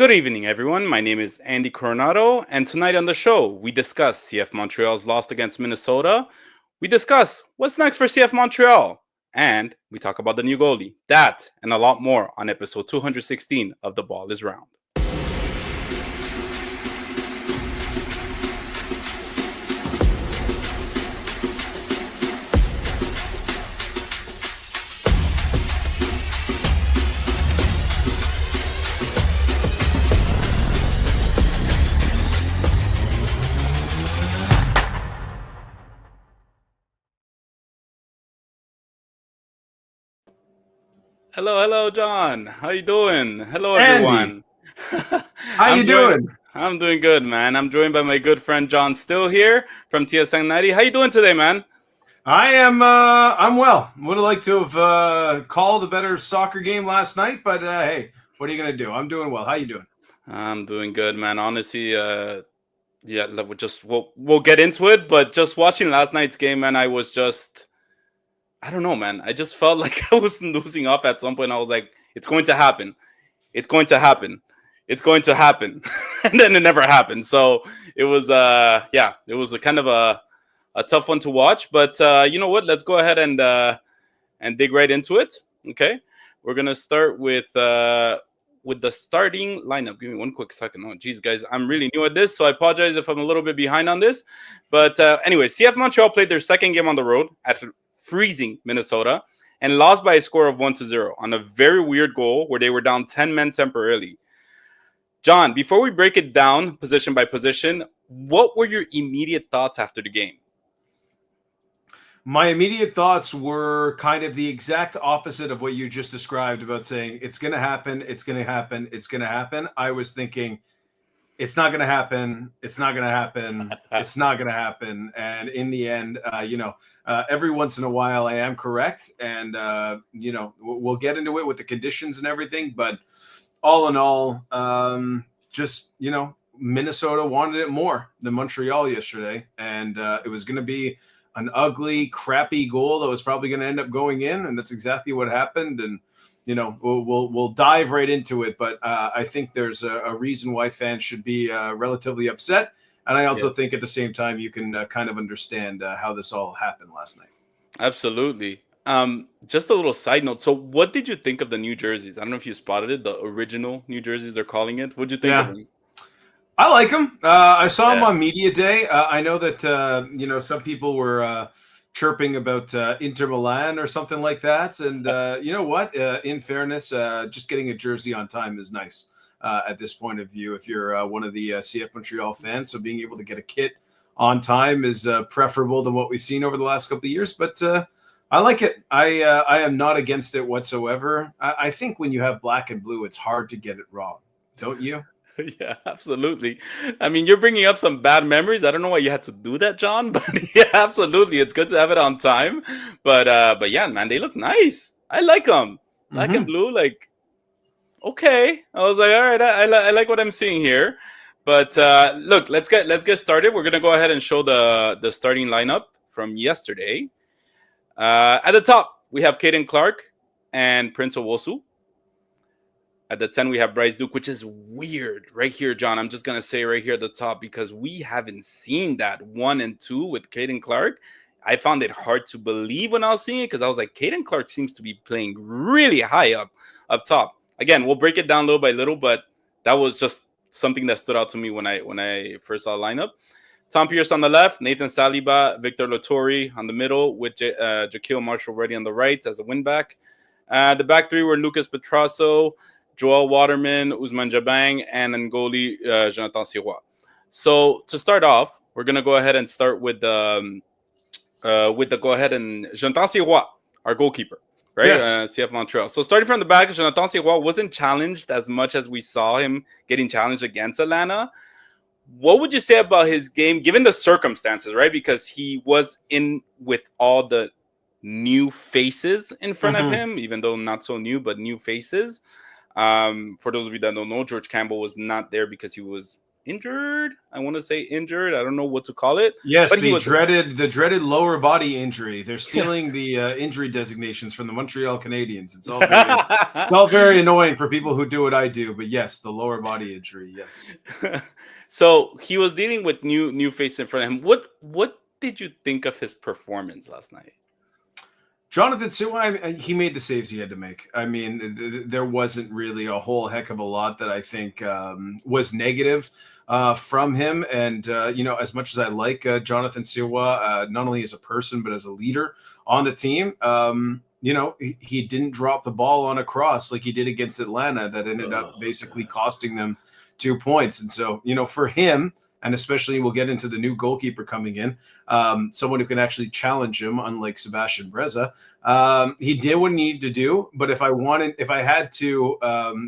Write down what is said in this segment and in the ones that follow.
Good evening, everyone. My name is Andy Coronado, and tonight on the show, we discuss CF Montreal's loss against Minnesota. We discuss what's next for CF Montreal, and we talk about the new goalie. That and a lot more on episode 216 of The Ball is Round. Hello, John. How you doing? Hello, Andy, everyone. how I'm you joined. doing? I'm doing good, man. I'm joined by my good friend Jon Still here from TSN 90. How you doing today, man? I'm well. Would have liked to have called a better soccer game last night, but hey, what are you gonna do? I'm doing well. How you doing? I'm doing good, man. Honestly, yeah, we'll get into it, but just watching last night's game, man, I don't know, man. I just felt like I was losing up at some point. I was like, it's going to happen. It's going to happen. It's going to happen. And then it never happened. So it was it was a kind of a tough one to watch. But you know what? Let's go ahead and dig right into it. Okay. We're gonna start with the starting lineup. Give me one quick second. Oh, geez, guys, I'm really new at this, so I apologize if I'm a little bit behind on this. But anyway, CF Montreal played their second game on the road at freezing Minnesota and lost by a score of 1-0 on a very weird goal where they were down 10 men temporarily. John, before we break it down position by position, what were your immediate thoughts after the game? My immediate thoughts were kind of the exact opposite of what you just described about saying it's gonna happen, it's gonna happen, it's gonna happen. I was thinking it's not gonna happen, it's not gonna happen, it's not gonna happen, and in the end, every once in a while I am correct, and we'll get into it with the conditions and everything, but all in all, Minnesota wanted it more than Montreal yesterday, and it was going to be an ugly, crappy goal that was probably going to end up going in, and that's exactly what happened. And we'll dive right into it, but I think there's a reason why fans should be relatively upset, and I also think at the same time you can kind of understand how this all happened last night. Absolutely. Just a little side note. So, what did you think of the New Jerseys? I don't know if you spotted it, the original New Jerseys, they're calling it. What'd you think of Yeah. them? I like him. I saw him Yeah. on media day. I know that some people were chirping about Inter Milan or something like that. And you know what? In fairness, just getting a jersey on time is nice at this point of view. If you're one of the CF Montreal fans, so being able to get a kit on time is preferable to what we've seen over the last couple of years. But I like it. I am not against it whatsoever. I think when you have black and blue, it's hard to get it wrong, don't you? Yeah, absolutely. I mean, you're bringing up some bad memories. I don't know why you had to do that, John, but yeah, absolutely. It's good to have it on time. But yeah, man, they look nice. I like them. Black and Mm-hmm. blue, like okay. I was like, all right, I like what I'm seeing here. But look, let's get started. We're gonna go ahead and show the starting lineup from yesterday. At the top, we have Caden Clark and Prince Owosu. At the 10, we have Bryce Duke, which is weird right here, John. I'm just going to say right here at the top because we haven't seen that 1 and 2 with Caden Clark. I found it hard to believe when I was seeing it because I was like, Caden Clark seems to be playing really high up top. Again, we'll break it down little by little, but that was just something that stood out to me when I first saw the lineup. Tom Pierce on the left, Nathan Saliba, Victor Latori on the middle, with Jaquil Marshall ready on the right as a wing back. The back three were Lucas Petrasso, Joel Waterman, Ousmane Jabang, and Ngoli Jonathan Sirois. So to start off, we're gonna go ahead and start with the Jonathan Sirois, our goalkeeper, right? Yes. CF Montreal. So starting from the back, Jonathan Sirois wasn't challenged as much as we saw him getting challenged against Atlanta. What would you say about his game, given the circumstances, right? Because he was in with all the new faces in front of Mm-hmm. him, even though not so new, but new faces. For those of you that don't know, George Campbell was not there because he was injured. I want to say injured. I don't know what to call it. Yes, But he the was dreaded lower body injury. They're stealing the injury designations from the Montreal Canadiens. It's all very annoying for people who do what I do. But yes, the lower body injury. Yes. So he was dealing with new face in front of him. What did you think of his performance last night? Jonathan Siwa, he made the saves he had to make. I mean, there wasn't really a whole heck of a lot that I think was negative from him. And, as much as I like Jonathan Siwa, not only as a person, but as a leader on the team, he didn't drop the ball on a cross like he did against Atlanta that ended up basically costing them 2 points. And so, for him, and especially we'll get into the new goalkeeper coming in, someone who can actually challenge him, unlike Sebastian Breza. He did what he needed to do, but if I had to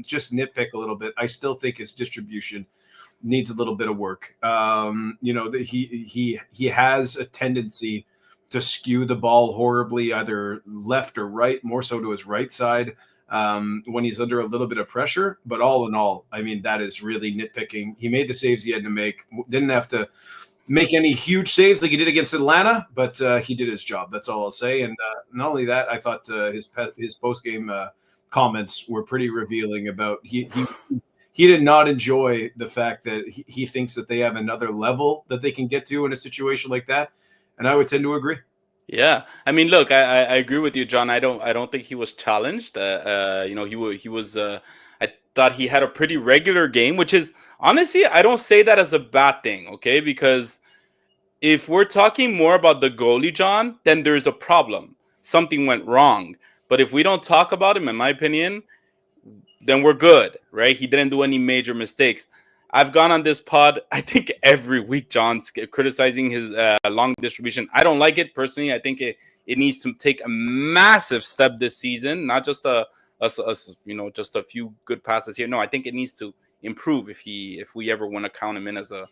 just nitpick a little bit, I still think his distribution needs a little bit of work. That he has a tendency to skew the ball horribly, either left or right, more so to his right side. When he's under a little bit of pressure. But all in all, I mean, that is really nitpicking. He made the saves he had to make. Didn't have to make any huge saves like he did against Atlanta, but he did his job. That's all I'll say. And not only that, I thought his post-game comments were pretty revealing about he did not enjoy the fact that he thinks that they have another level that they can get to in a situation like that. And I would tend to agree. Yeah, I mean, look, I agree with you, John. I don't think he was challenged. He was. I thought he had a pretty regular game, which is honestly, I don't say that as a bad thing, okay? Because if we're talking more about the goalie, John, then there's a problem. Something went wrong. But if we don't talk about him, in my opinion, then we're good, right? He didn't do any major mistakes. I've gone on this pod, I think every week, John's criticizing his long distribution. I don't like it personally. I think it needs to take a massive step this season, not just just a few good passes here. No, I think it needs to improve if we ever want to count him in as a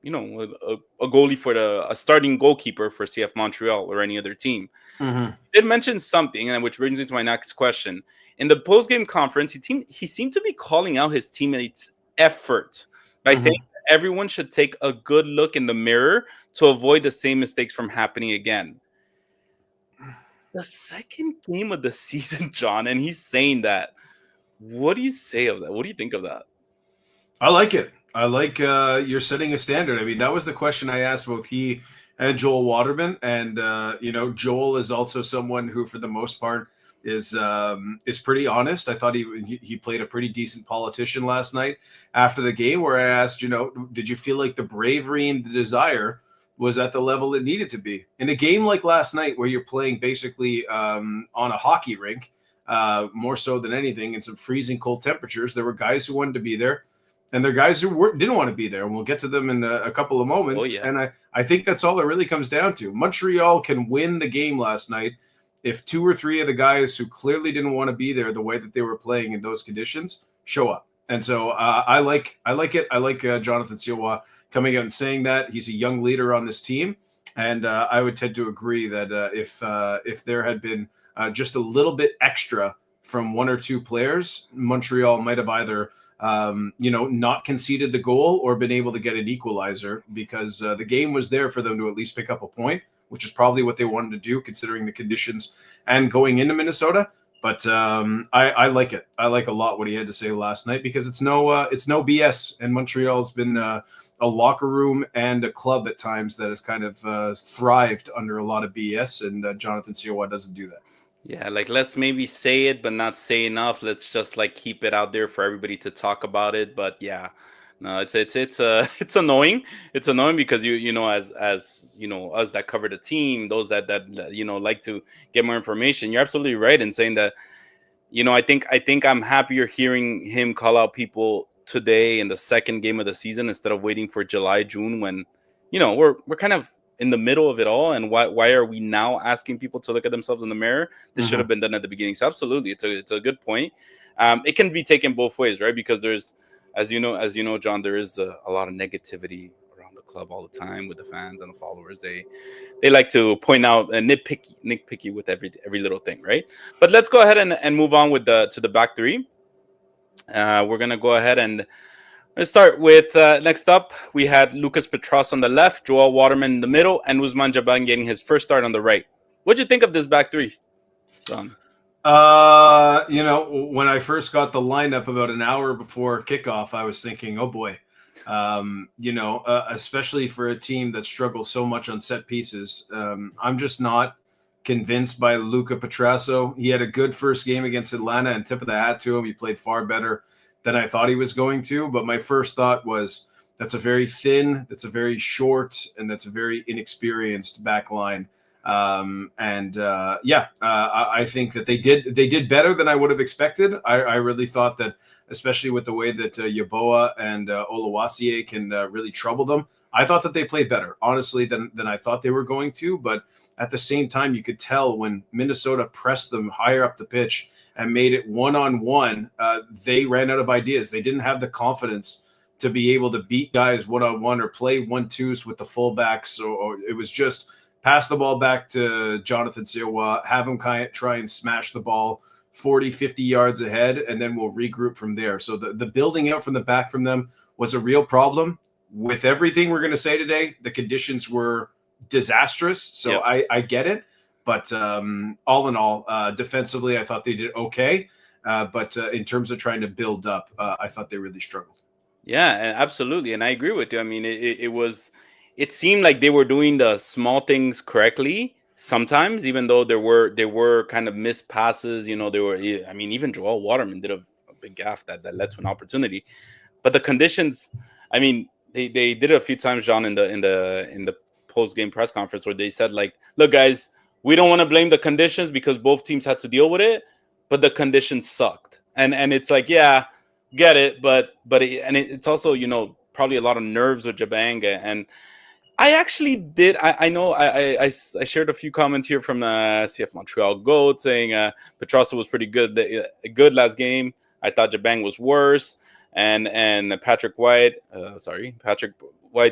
goalie for a starting goalkeeper for CF Montreal or any other team. Mm-hmm. Did mention something, and which brings me to my next question. In the post-game conference, he seemed to be calling out his teammates' effort by saying everyone should take a good look in the mirror to avoid the same mistakes from happening again. The second game of the season, John, and he's saying that. What do you say of that? What do you think of that? I like it. I like you're setting a standard. I mean, that was the question I asked both he and Joel Waterman. And, Joel is also someone who, for the most part, is pretty honest. I thought he played a pretty decent politician last night after the game, where I asked, did you feel like the bravery and the desire was at the level it needed to be in a game like last night, where you're playing basically on a hockey rink, more so than anything, in some freezing cold temperatures. There were guys who wanted to be there, and there are guys who didn't want to be there, and we'll get to them in a couple of moments. Oh, yeah. And I think that's all it really comes down to. Montreal can win the game last night if two or three of the guys who clearly didn't want to be there the way that they were playing in those conditions show up. And so I like it. I like Jonathan Siwa coming out and saying that. He's a young leader on this team. And I would tend to agree that if there had been just a little bit extra from one or two players, Montreal might have either not conceded the goal or been able to get an equalizer, because the game was there for them to at least pick up a point, which is probably what they wanted to do considering the conditions and going into Minnesota. But I like it. I like a lot what he had to say last night, because it's no BS. And Montreal's been a locker room and a club at times that has kind of thrived under a lot of BS. And Jonathan Siwa doesn't do that. Yeah, like, let's maybe say it, but not say enough. Let's just keep it out there for everybody to talk about it. But yeah, no, it's it's annoying. It's annoying because as us that cover the team, those that like to get more information. You're absolutely right in saying that. I think I'm happier hearing him call out people today in the second game of the season instead of waiting for July, June, when we're kind of in the middle of it all. And why are we now asking people to look at themselves in the mirror? This should have been done at the beginning. So absolutely, it's a good point. It can be taken both ways, right? Because there's, as you know, John, there is a lot of negativity around the club all the time with the fans and the followers. They like to point out and nitpicky with every little thing, right? But let's go ahead and move on to the back three. We're gonna go ahead and Let's start with next up. We had Lucas Petras on the left, Joel Waterman in the middle, and Ousmane Jaban getting his first start on the right. What do you think of this back three, John? When I first got the lineup about an hour before kickoff, I was thinking, oh boy, especially for a team that struggles so much on set pieces. I'm just not convinced by Luca Petrasso. He had a good first game against Atlanta, and tip of the hat to him. He played far better than I thought he was going to. But my first thought was that's a very thin, that's a very short, and that's a very inexperienced back line. I think that they did better than I would have expected. I really thought that, especially with the way that Yeboah and Oluwaseyi can really trouble them, I thought that they played better, honestly, than I thought they were going to. But at the same time, you could tell when Minnesota pressed them higher up the pitch and made it one-on-one, they ran out of ideas. They didn't have the confidence to be able to beat guys one-on-one or play 1-2s with the fullbacks. Or it was just pass the ball back to Jonathan Sirois, have him try and smash the ball 40, 50 yards ahead, and then we'll regroup from there. So the building out from the back from them was a real problem. With everything we're going to say today, the conditions were disastrous. So yep. I get it. But all in all, defensively, I thought they did okay. But in terms of trying to build up, I thought they really struggled. Yeah, absolutely. And I agree with you. I mean, it seemed like they were doing the small things correctly sometimes, even though there were kind of missed passes. Even Joel Waterman did a big gaffe that led to an opportunity. But the conditions, I mean, they did it a few times, John, in the post-game press conference where they said, like, look, guys, we don't want to blame the conditions because both teams had to deal with it, but the conditions sucked. And it's like, yeah, get it, but it's also, probably a lot of nerves with Jabanga. And I actually did. I know I shared a few comments here from CF Montreal Goat saying Petrasso was pretty good last game. I thought Jabang was worse. And Patrick White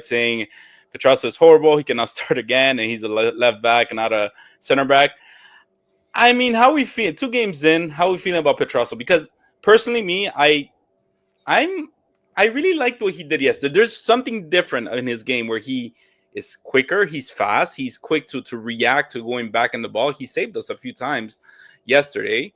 saying Petrasso is horrible. He cannot start again, and he's a left back and not a center back. I mean, how we feel 2 games in? How we feeling about Petrasso? Because personally, me, I really liked what he did yesterday. There's something different in his game where he is quicker, he's fast, he's quick to react to going back in the ball. He saved us a few times yesterday.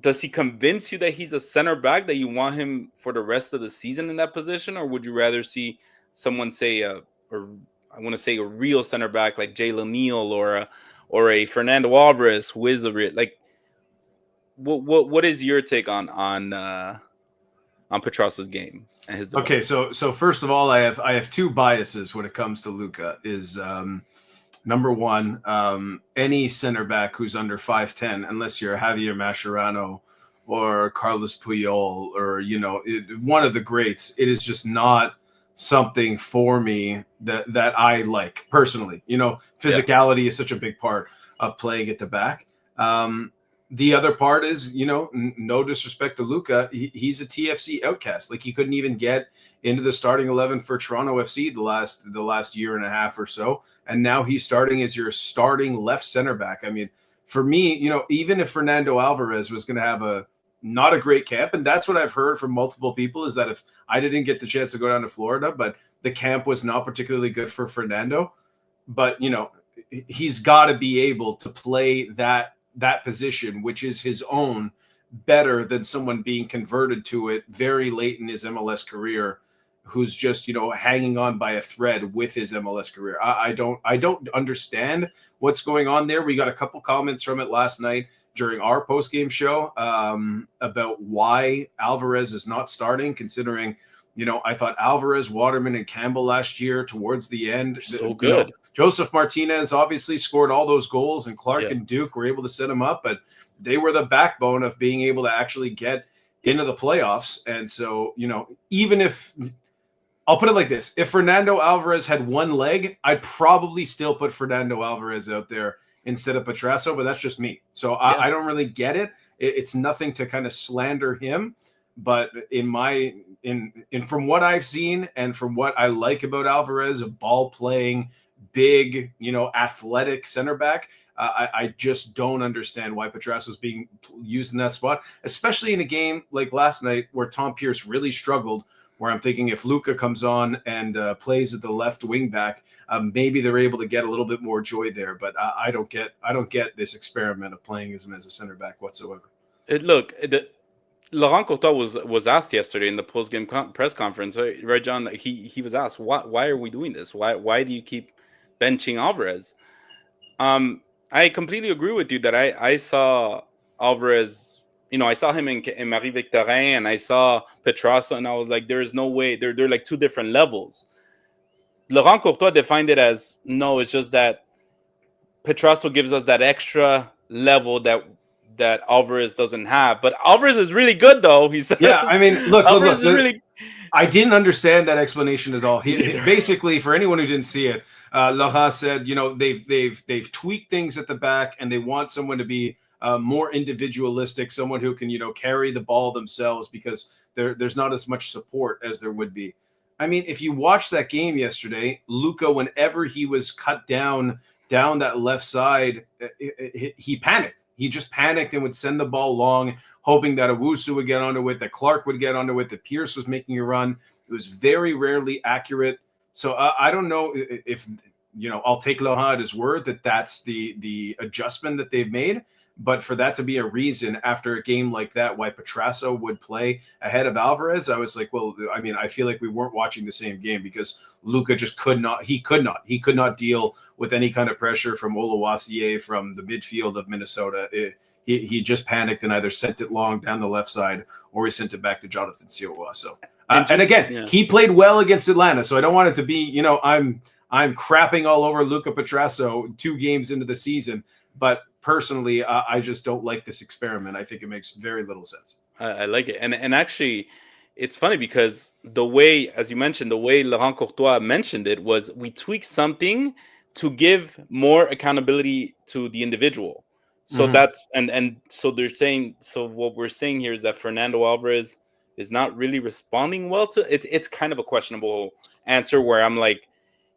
Does he convince you that he's a center back, that you want him for the rest of the season in that position? Or would you rather see someone say a real center back like Jalen Neal or a Fernando Alvarez, who is like, what is your take on Petrasso's game and his development? Okay, so first of all, I have 2 biases when it comes to Luka. Is number one, any center back who's under 5'10", unless you're Javier Mascherano or Carlos Puyol or one of the greats, it is just not something for me that I like personally. Physicality is such a big part of playing at the back. The other part is, no disrespect to Luka, he's a TFC outcast. Like, he couldn't even get into the starting 11 for Toronto FC the last year and a half or so, and now he's starting as your starting left center back. I mean, for me, even if Fernando Alvarez was going to have not a great camp, and that's what I've heard from multiple people, is that if I didn't get the chance to go down to Florida, but the camp was not particularly good for Fernando, but he's got to be able to play that position, which is his own, better than someone being converted to it very late in his MLS career, who's just hanging on by a thread with his MLS career. I don't understand what's going on there. We got a couple comments from it last night during our post-game show about why Alvarez is not starting, considering I thought Alvarez, Waterman, and Campbell last year towards the end, so good. Joseph Martinez obviously scored all those goals, and Clark and Duke were able to set him up, but they were the backbone of being able to actually get into the playoffs. And so, even if, I'll put it like this, if Fernando Alvarez had one leg, I'd probably still put Fernando Alvarez out there instead of Petrasso, but that's just me. So I don't really get it. It's nothing to kind of slander him, but from what I've seen and from what I like about Alvarez, a ball playing, big, athletic center back, I just don't understand why Petrasso is being used in that spot, especially in a game like last night where Tom Pierce really struggled. Where I'm thinking if Luka comes on and plays at the left wing back, maybe they're able to get a little bit more joy there. But I don't get this experiment of playing him as a center back whatsoever. Laurent Courtois was asked yesterday in the post game press conference, right, John? He was asked, why are we doing this? Why do you keep benching Alvarez? I completely agree with you that I saw Alvarez. I saw him in Marie Victorin, and I saw Petrasso, and I was like, there is no way. They're like two different levels. Laurent Courtois defined it as, no, it's just that Petrasso gives us that extra level that Alvarez doesn't have. But Alvarez is really good, though. He says, yeah, I mean, look. Is really. I didn't understand that explanation at all. He basically, for anyone who didn't see it, Laurent said, they've tweaked things at the back, and they want someone to be more individualistic, someone who can, carry the ball themselves because there's not as much support as there would be. I mean, if you watch that game yesterday, Luka, whenever he was cut down that left side, he panicked. He just panicked and would send the ball long, hoping that Owusu would get onto it, that Clark would get onto it, that Pierce was making a run. It was very rarely accurate. So I don't know if, I'll take Laurent at his word that that's the adjustment that they've made. But for that to be a reason after a game like that, why Petrasso would play ahead of Alvarez, I was like, well, I mean, I feel like we weren't watching the same game because Luka just could not deal with any kind of pressure from Oluwaseyi from the midfield of Minnesota. He just panicked and either sent it long down the left side or he sent it back to Jonathan Sirois. So, and again, he played well against Atlanta. So I don't want it to be, I'm crapping all over Luka Petrasso 2 games into the season, but personally, I just don't like this experiment. I think it makes very little sense. I like it. And actually, it's funny because the way, as you mentioned, the way Laurent Courtois mentioned it was we tweak something to give more accountability to the individual. So that's, and so they're saying, so what we're saying here is that Fernando Alvarez is not really responding well to it. It's kind of a questionable answer where I'm like,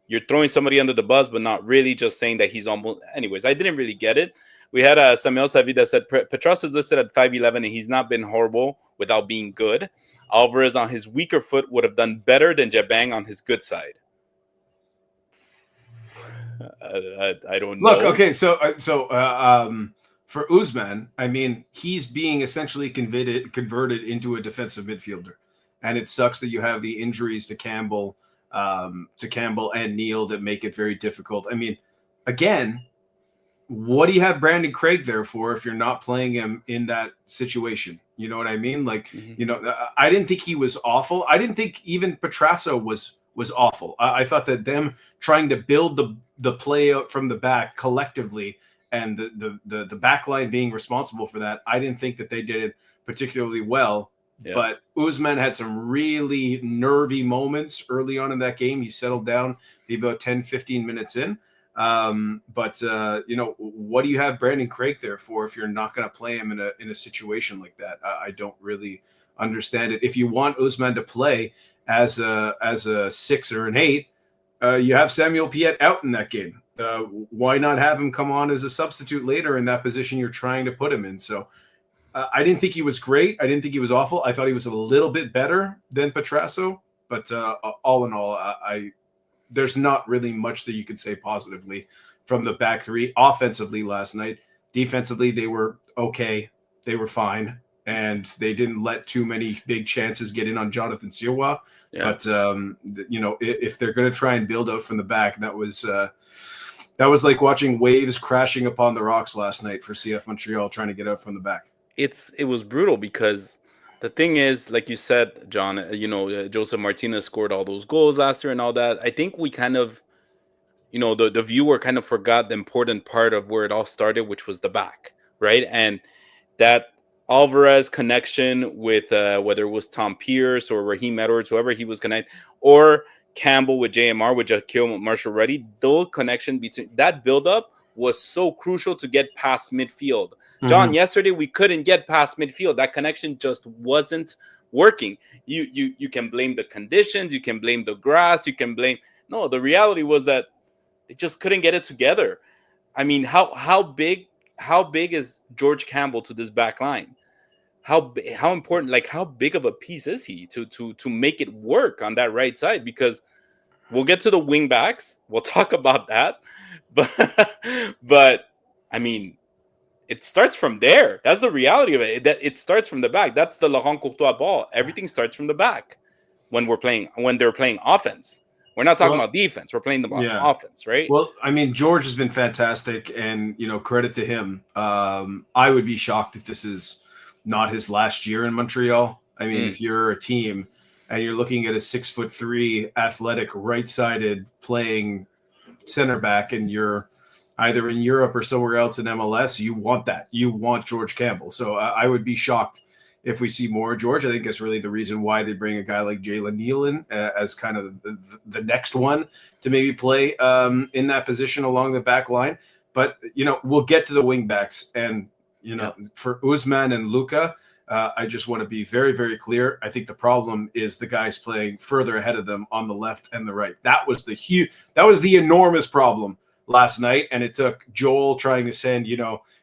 you're throwing somebody under the bus, but not really, just saying that he's almost. Anyways, I didn't really get it. We had Samuel Savi that said Petrasso is listed at 5'11", and he's not been horrible without being good. Alvarez on his weaker foot would have done better than Jabang on his good side. I don't know. Look, okay, so for Usman, I mean, he's being essentially converted into a defensive midfielder, and it sucks that you have the injuries to Campbell and Neal that make it very difficult. I mean, again, what do you have Brandon Craig there for if you're not playing him in that situation? You know what I mean? Like, I didn't think he was awful. I didn't think even Petrasso was awful. I thought that them trying to build the play out from the back collectively and the back line being responsible for that, I didn't think that they did it particularly well. Yeah. But Usman had some really nervy moments early on in that game. He settled down maybe about 10, 15 minutes in. But what do you have Brandon Craig there for if you're not going to play him in a situation like that? I don't really understand it. If you want Usman to play as a 6 or an 8, you have Samuel Piette out in that game. Why not have him come on as a substitute later in that position you're trying to put him in? So I didn't think he was great. I didn't think he was awful. I thought he was a little bit better than Petrasso. But all in all, there's not really much that you could say positively from the back three. Offensively last night, defensively, they were okay. They were fine. And they didn't let too many big chances get in on Jonathan Sirois. Yeah. But, if they're going to try and build out from the back, that was like watching waves crashing upon the rocks last night for CF Montreal trying to get out from the back. It was brutal because the thing is, like you said, John, Joseph Martinez scored all those goals last year and all that. I think we kind of, the viewer kind of forgot the important part of where it all started, which was the back, right? And that Alvarez connection with whether it was Tom Pierce or Raheem Edwards, whoever he was connected, or Campbell with JMR, with Jaquil Marshall-Rutty, the connection between that buildup was so crucial to get past midfield. John, yesterday we couldn't get past midfield. That connection just wasn't working. You can blame the conditions, you can blame the grass, the reality was that they just couldn't get it together. I mean, how big is George Campbell to this back line? How important, like how big of a piece is he to make it work on that right side? Because we'll get to the wing backs. We'll talk about that, but I mean, it starts from there. That's the reality of it. That it starts from the back. That's the Laurent Courtois ball. Everything starts from the back when they're playing offense. We're not talking Well, about defense. We're playing the yeah. offense, right? Well, I mean, George has been fantastic, and credit to him. I would be shocked if this is not his last year in Montreal. I mean, if you're a team and you're looking at a 6'3" athletic right-sided playing center back, and you're either in Europe or somewhere else in MLS, you want that. You want George Campbell. So I would be shocked if we see more George. I think that's really the reason why they bring a guy like Jalen Neal in as kind of the next one to maybe play in that position along the back line. But, we'll get to the wing backs. And, for Usman and Luka, I just want to be very, very clear. I think the problem is the guys playing further ahead of them on the left and the right. That was the enormous problem last night. And it took Joel trying to send,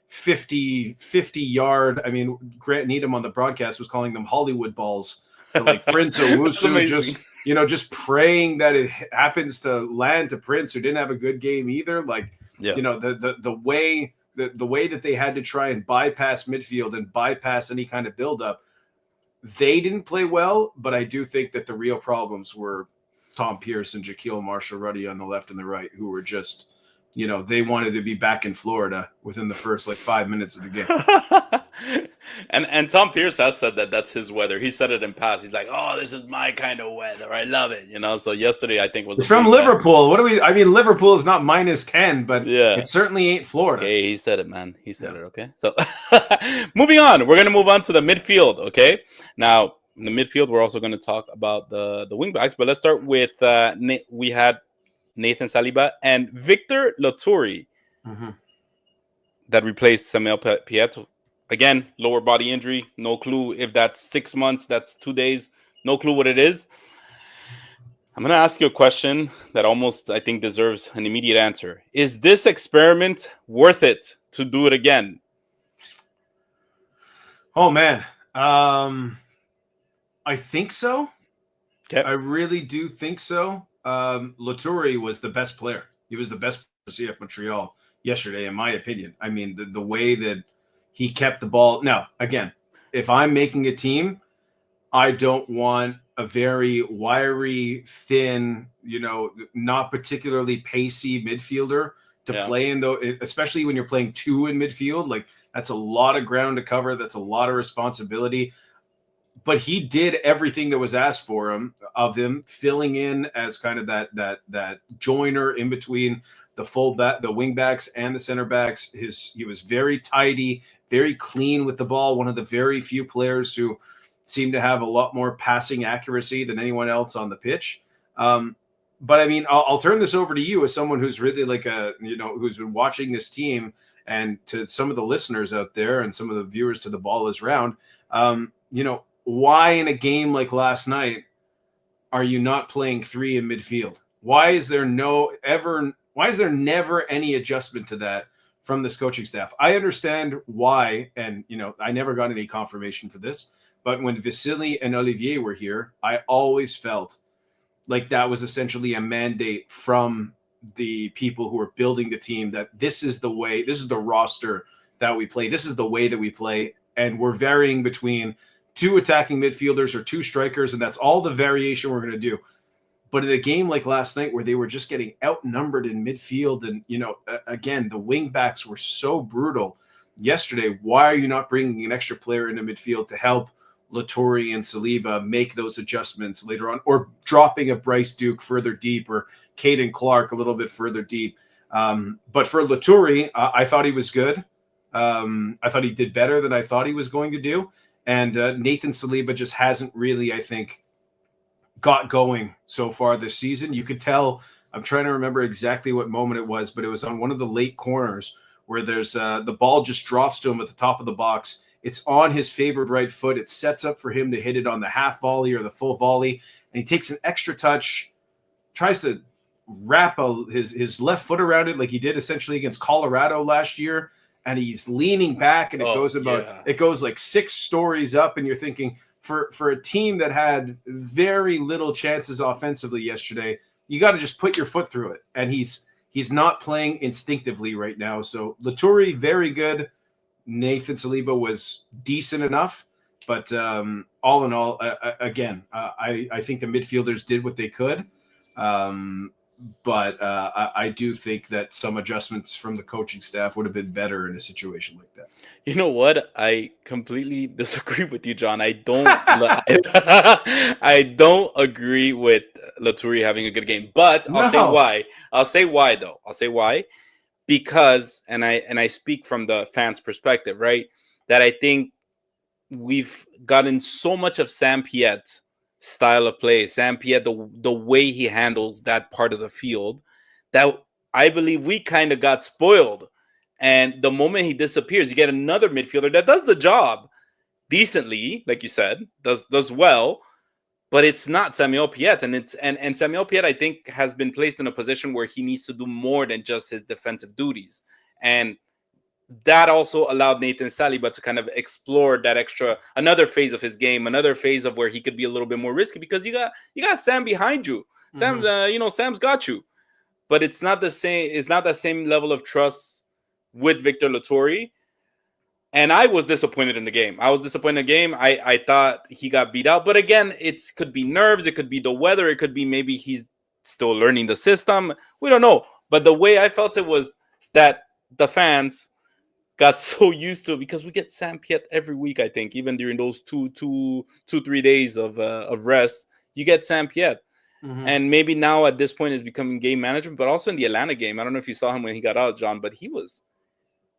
50 yard. I mean, Grant Needham on the broadcast was calling them Hollywood balls to like Prince Owusu, just praying that it happens to land to Prince, who didn't have a good game either. Like, the way that they had to try and bypass midfield and bypass any kind of buildup, they didn't play well. But I do think that the real problems were Tom Pierce and Jaquil Marshall-Ruddy on the left and the right, who were just, they wanted to be back in Florida within the first 5 minutes of the game. and Tom Pierce has said that that's his weather. He said it in past. He's like, "Oh, this is my kind of weather. I love it." So yesterday I think was. It's from Liverpool. Liverpool is not -10, but it certainly ain't Florida. Okay, he said it, man. He said it. Okay, so moving on. We're gonna move on to the midfield. Okay, now in the midfield we're also going to talk about the wing backs, but let's start with we had Nathan Saliba and Victor Loturi that replaced Samuel Pietro. Again, lower body injury. No clue if that's 6 months, that's 2 days. No clue what it is. I'm going to ask you a question that almost, I think, deserves an immediate answer. Is this experiment worth it to do it again? Oh, man. I think so. Okay. I really do think so. Loturi was the best player. He was the best for CF Montreal yesterday, in my opinion. I mean, the way that he kept the ball. Now, again, if I'm making a team, I don't want a very wiry, thin, not particularly pacey midfielder to play in, though, especially when you're playing two in midfield. Like, that's a lot of ground to cover. That's a lot of responsibility. But he did everything that was asked of him, filling in as kind of that joiner in between the fullback, the wing backs, and the center backs. He was very tidy, very clean with the ball. One of the very few players who seemed to have a lot more passing accuracy than anyone else on the pitch. But I mean, I'll turn this over to you as someone who's really who's been watching this team, and to some of the listeners out there and some of the viewers to The Ball Is Round. Why in a game like last night are you not playing three in midfield? Why is there never any adjustment to that from this coaching staff? I understand why, and I never got any confirmation for this, but when Vasily and Olivier were here, I always felt like that was essentially a mandate from the people who are building the team, that this is the way, this is the roster that we play, this is the way that we play, and we're varying between two attacking midfielders or two strikers, and that's all the variation we're going to do. But in a game like last night where they were just getting outnumbered in midfield, and, again, the wing backs were so brutal yesterday, why are you not bringing an extra player into midfield to help Loturi and Saliba make those adjustments later on, or dropping a Bryce Duke further deep, or Caden Clark a little bit further deep? But for Loturi, I thought he was good. I thought he did better than I thought he was going to do. And Nathan Saliba just hasn't really, I think, got going so far this season. You could tell, I'm trying to remember exactly what moment it was, but it was on one of the late corners where there's the ball just drops to him at the top of the box. It's on his favored right foot. It sets up for him to hit it on the half volley or the full volley. And he takes an extra touch, tries to wrap his left foot around it like he did essentially against Colorado last year, and he's leaning back, and it goes like 6 stories up, and you're thinking for a team that had very little chances offensively yesterday, you got to just put your foot through it, and he's not playing instinctively right now. So Laturi, very good. Nathan Saliba was decent enough, but all in all, I think the midfielders did what they could. But I do think that some adjustments from the coaching staff would have been better in a situation like that. You know what? I completely disagree with you, John. I don't agree with Laturi having a good game, but I'll say why. I'll say why though. I'll say why. Because and I speak from the fans' perspective, right? That I think we've gotten so much of Sam Piet style of play, Sam Piet, the way he handles that part of the field, that I believe we kind of got spoiled. And the moment he disappears, you get another midfielder that does the job decently, like you said, does well, but it's not Samuel Piet. And Samuel Piet, I think, has been placed in a position where he needs to do more than just his defensive duties. And that also allowed Nathan Saliba to kind of explore that another phase of his game, another phase of where he could be a little bit more risky, because you got Sam behind you. Sam, Sam's got you, but it's not the same. It's not the same level of trust with Victor Laturi. And I was disappointed in the game. I thought he got beat out, but again, it could be nerves. It could be the weather. It could be maybe he's still learning the system. We don't know. But the way I felt it was that the fans got so used to it, because we get Sam Piet every week. I think even during those 3 days of rest, you get Sam Piet. And maybe now at this point is becoming game management, but also in the Atlanta game. I don't know if you saw him when he got out, John, but he was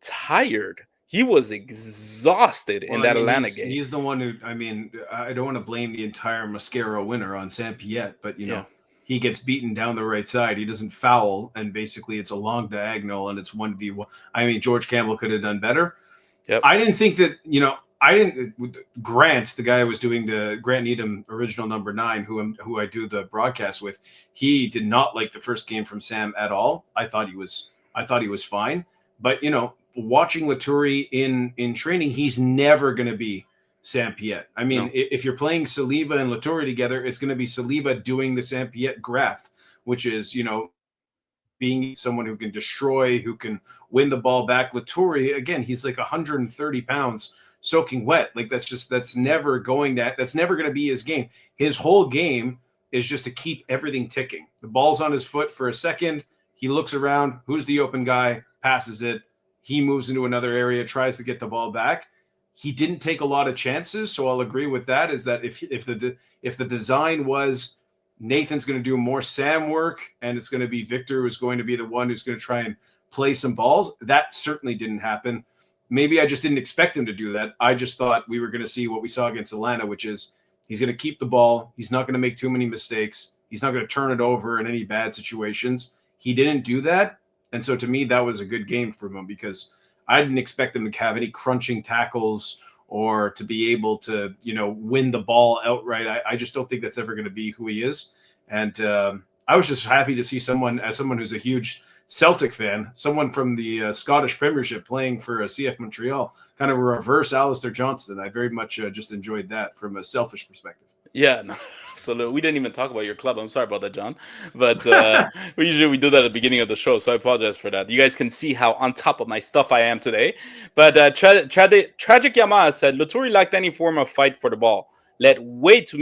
tired. He was exhausted in that Atlanta game. He's the one who, I don't want to blame the entire Mascaro winner on Sam Piet, but he gets beaten down the right side. He doesn't foul, and basically it's a long diagonal, and it's 1v1. George Campbell could have done better. Yep. I didn't think that, Grant, the guy who was doing the Grant Needham original number 9, who I do the broadcast with, he did not like the first game from Sam at all. I thought he was fine, but watching Laturi in training, he's never going to be Sam Piet. If you're playing Saliba and Laturi together, it's going to be Saliba doing the Sam Piet graft, which is, being someone who can destroy, who can win the ball back. Laturi, again, he's like 130 pounds soaking wet. Like that's never going to be his game. His whole game is just to keep everything ticking. The ball's on his foot for a second. He looks around. Who's the open guy? Passes it. He moves into another area, tries to get the ball back. He didn't take a lot of chances, so I'll agree with that. Is that if the design was Nathan's going to do more Sam work, and it's going to be Victor who's going to be the one who's going to try and play some balls, that certainly didn't happen. Maybe I just didn't expect him to do that. I just thought we were going to see what we saw against Atlanta, which is he's going to keep the ball. He's not going to make too many mistakes. He's not going to turn it over in any bad situations. He didn't do that. And so to me, that was a good game from him, because I didn't expect him to have any crunching tackles or to be able to, win the ball outright. I just don't think that's ever going to be who he is. And I was just happy to see someone who's a huge Celtic fan, someone from the Scottish Premiership playing for CF Montreal, kind of a reverse Alistair Johnston. I very much just enjoyed that from a selfish perspective. Yeah, no, absolutely. We didn't even talk about your club. I'm sorry about that, John. But we do that at the beginning of the show, so I apologize for that. You guys can see how on top of my stuff I am today. But Tragic Yamaha said, Laturi lacked any form of fight for the ball. Let way too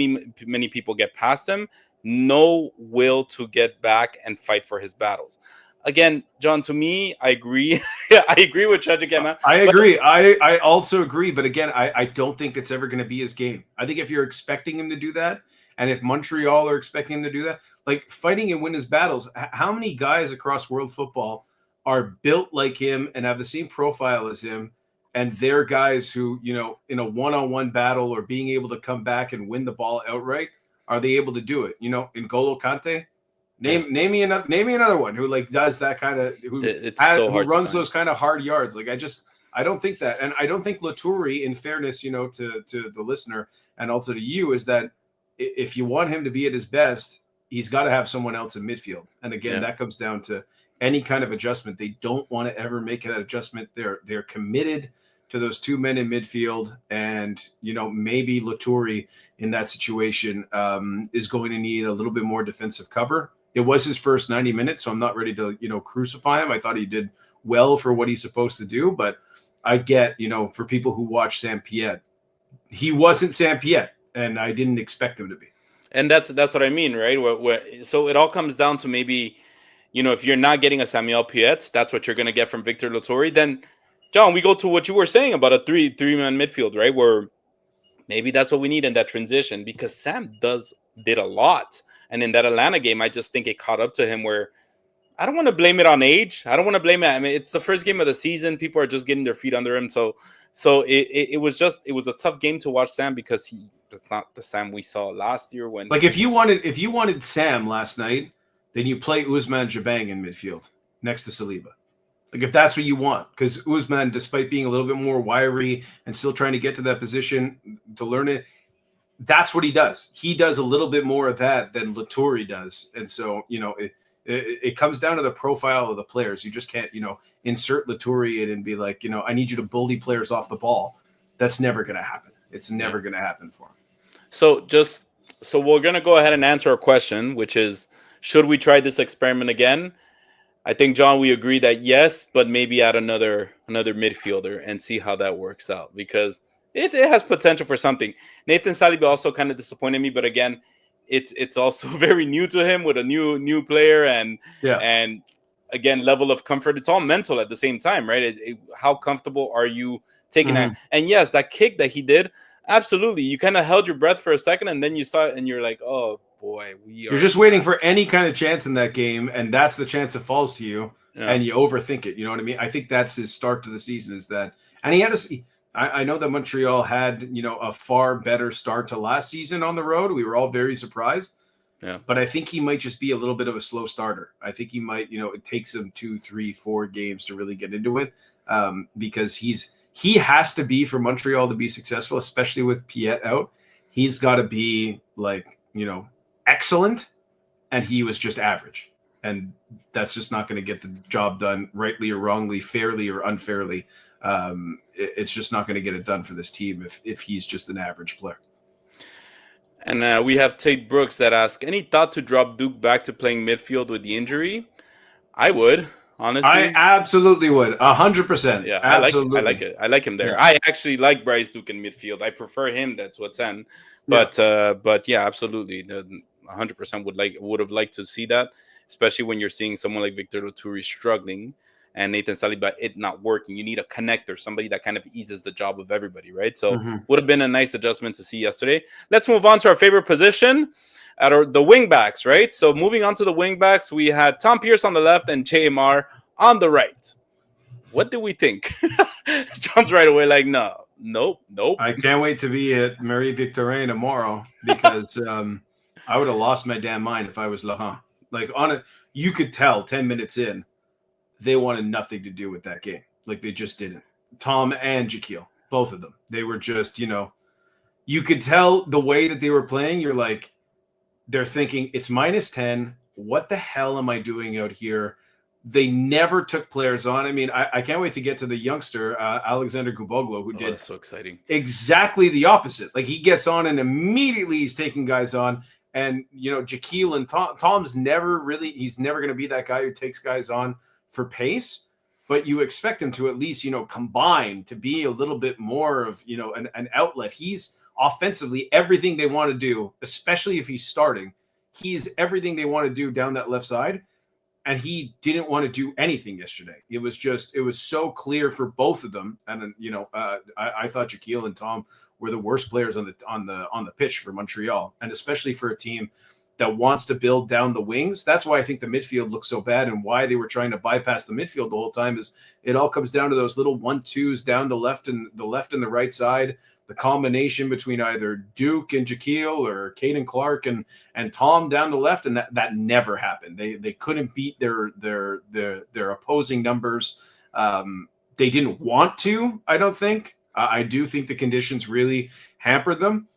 many people get past him. No will to get back and fight for his battles. Again, John, to me, I agree. I agree with Tragic Yamaha. I agree. I also agree. But again, I don't think it's ever going to be his game. I think if you're expecting him to do that, and if Montreal are expecting him to do that, like fighting and win his battles, how many guys across world football are built like him and have the same profile as him, and they're guys who, in a one-on-one battle or being able to come back and win the ball outright, are they able to do it? N'Golo Kante. Name me another one who does that kind of who runs those kind of hard yards. I don't think that, and I don't think Laturi, in fairness, to the listener and also to you, is that if you want him to be at his best, he's got to have someone else in midfield. And again, that comes down to any kind of adjustment. They don't want to ever make that adjustment. They're committed to those two men in midfield, and maybe Latour in that situation is going to need a little bit more defensive cover. It was his first 90 minutes, so I'm not ready to crucify him. I thought he did well for what he's supposed to do, but I get for people who watch Saint-Pierre, he wasn't Saint-Pierre, and I didn't expect him to be. And that's what I mean, right? So it all comes down to maybe, if you're not getting a Samuel Piette, that's what you're going to get from Victor Latour. Then, John, we go to what you were saying about a three-man midfield, right? Where maybe that's what we need in that transition, because Sam did a lot. And in that Atlanta game, I just think it caught up to him where I don't want to blame it on age. I don't want to blame it. I mean, it's the first game of the season. People are just getting their feet under him. So it was a tough game to watch Sam, because it's not the Sam we saw last year. When if you wanted Sam last night, then you play Ousmane Jabang in midfield next to Saliba. If that's what you want, because Ousmane, despite being a little bit more wiry and still trying to get to that position to learn it, that's what he does. He does a little bit more of that than Latour does. And so, it comes down to the profile of the players. You just can't, insert Latour in and be like, I need you to bully players off the ball. That's never going to happen. It's never going to happen for him. So we're going to go ahead and answer a question, which is, should we try this experiment again? I think, John, we agree that yes, but maybe add another midfielder and see how that works out, because it has potential for something. Nathan Saliba also kind of disappointed me, but again, it's also very new to him with a new player, and again, level of comfort. It's all mental at the same time, right? How comfortable are you taking that? And yes, that kick that he did, absolutely. You kind of held your breath for a second, and then you saw it, and you're like, oh boy, you're just waiting for any kind of chance in that game, and that's the chance that falls to you, and you overthink it. You know what I mean? I think that's his start to the season, is that, and he had I know that Montreal had, a far better start to last season on the road. We were all very surprised. Yeah. But I think he might just be a little bit of a slow starter. I think he might, it takes him 2, 3, 4 games to really get into it, because he has to be, for Montreal to be successful, especially with Piette out, he's got to be excellent, and he was just average. And that's just not going to get the job done rightly or wrongly, fairly or unfairly. It's just not going to get it done for this team if he's just an average player. And we have Tate Brooks that asks, any thought to drop Duke back to playing midfield with the injury? I would, honestly. I absolutely would. 100%. Yeah, absolutely. I like it. I like him there. Yeah. I actually like Bryce Duke in midfield. I prefer him to a 10. But yeah, absolutely. 100% would have liked to see that, especially when you're seeing someone like Victor Latour struggling and Nathan Saliba, it not working. You need a connector, somebody that kind of eases the job of everybody, right? So would have been a nice adjustment to see yesterday. Let's move on to our favorite position, the wing backs, right? So moving on to the wing backs, we had Tom Pierce on the left and JMR on the right. What did we think? John's right away like, nope. I can't wait to be at Marie Victorin tomorrow, because I would have lost my damn mind if I was Laurent. You could tell 10 minutes in, they wanted nothing to do with that game. They just didn't. Tom and Jaquil, both of them. They were just, you could tell the way that they were playing. You're like, they're thinking, it's -10. What the hell am I doing out here? They never took players on. I mean, I can't wait to get to the youngster, Alexander Guboglo, who did that's so exciting. Exactly the opposite. He gets on and immediately he's taking guys on. And, Jaquil and Tom's never he's never going to be that guy who takes guys on for pace, but you expect him to at least, combine, to be a little bit more of, an outlet. He's offensively everything they want to do, especially if he's starting. He's everything they want to do down that left side. And he didn't want to do anything yesterday. It was so clear for both of them. And, I thought Jaquil and Tom were the worst players on the pitch for Montreal, and especially for a team that wants to build down the wings. That's why I think the midfield looks so bad, and why they were trying to bypass the midfield the whole time. Is it all comes down to those little 1-2s down the left and the right side, the combination between either Duke and Jaquil or Caden Clark and Tom down the left, and that never happened. They couldn't beat their opposing numbers. They didn't want to, I don't think. I do think the conditions really hampered them.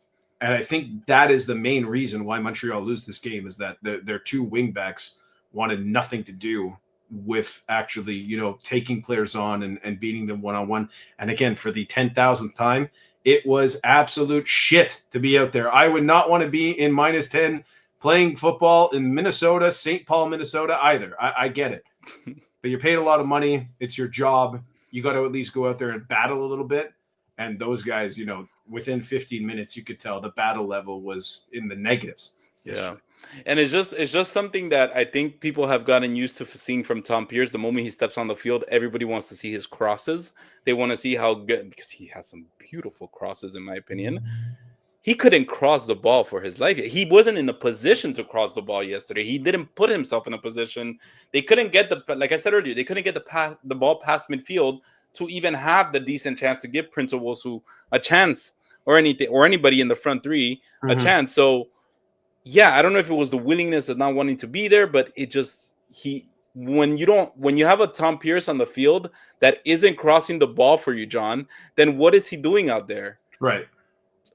And I think that is the main reason why Montreal lose this game, is that their two wingbacks wanted nothing to do with actually, taking players on and beating them one-on-one. And again, for the 10,000th time, it was absolute shit to be out there. I would not want to be in -10 playing football in Minnesota, St. Paul, Minnesota either. I get it. But you're paid a lot of money. It's your job. You got to at least go out there and battle a little bit. And those guys, within 15 minutes, you could tell the battle level was in the negatives. Yeah. And it's just something that I think people have gotten used to seeing from Tom Pierce. The moment he steps on the field, everybody wants to see his crosses. They want to see how good, because he has some beautiful crosses, in my opinion. He couldn't cross the ball for his life. He wasn't in a position to cross the ball yesterday. He didn't put himself in a position. They couldn't get like I said earlier, they couldn't get the ball past midfield to even have the decent chance to give Prince Owusu a chance, or anything, or anybody in the front three a chance. So yeah, I don't know if it was the willingness of not wanting to be there, but it just, when you have a Tom Pierce on the field that isn't crossing the ball for you, John, then what is he doing out there? Right.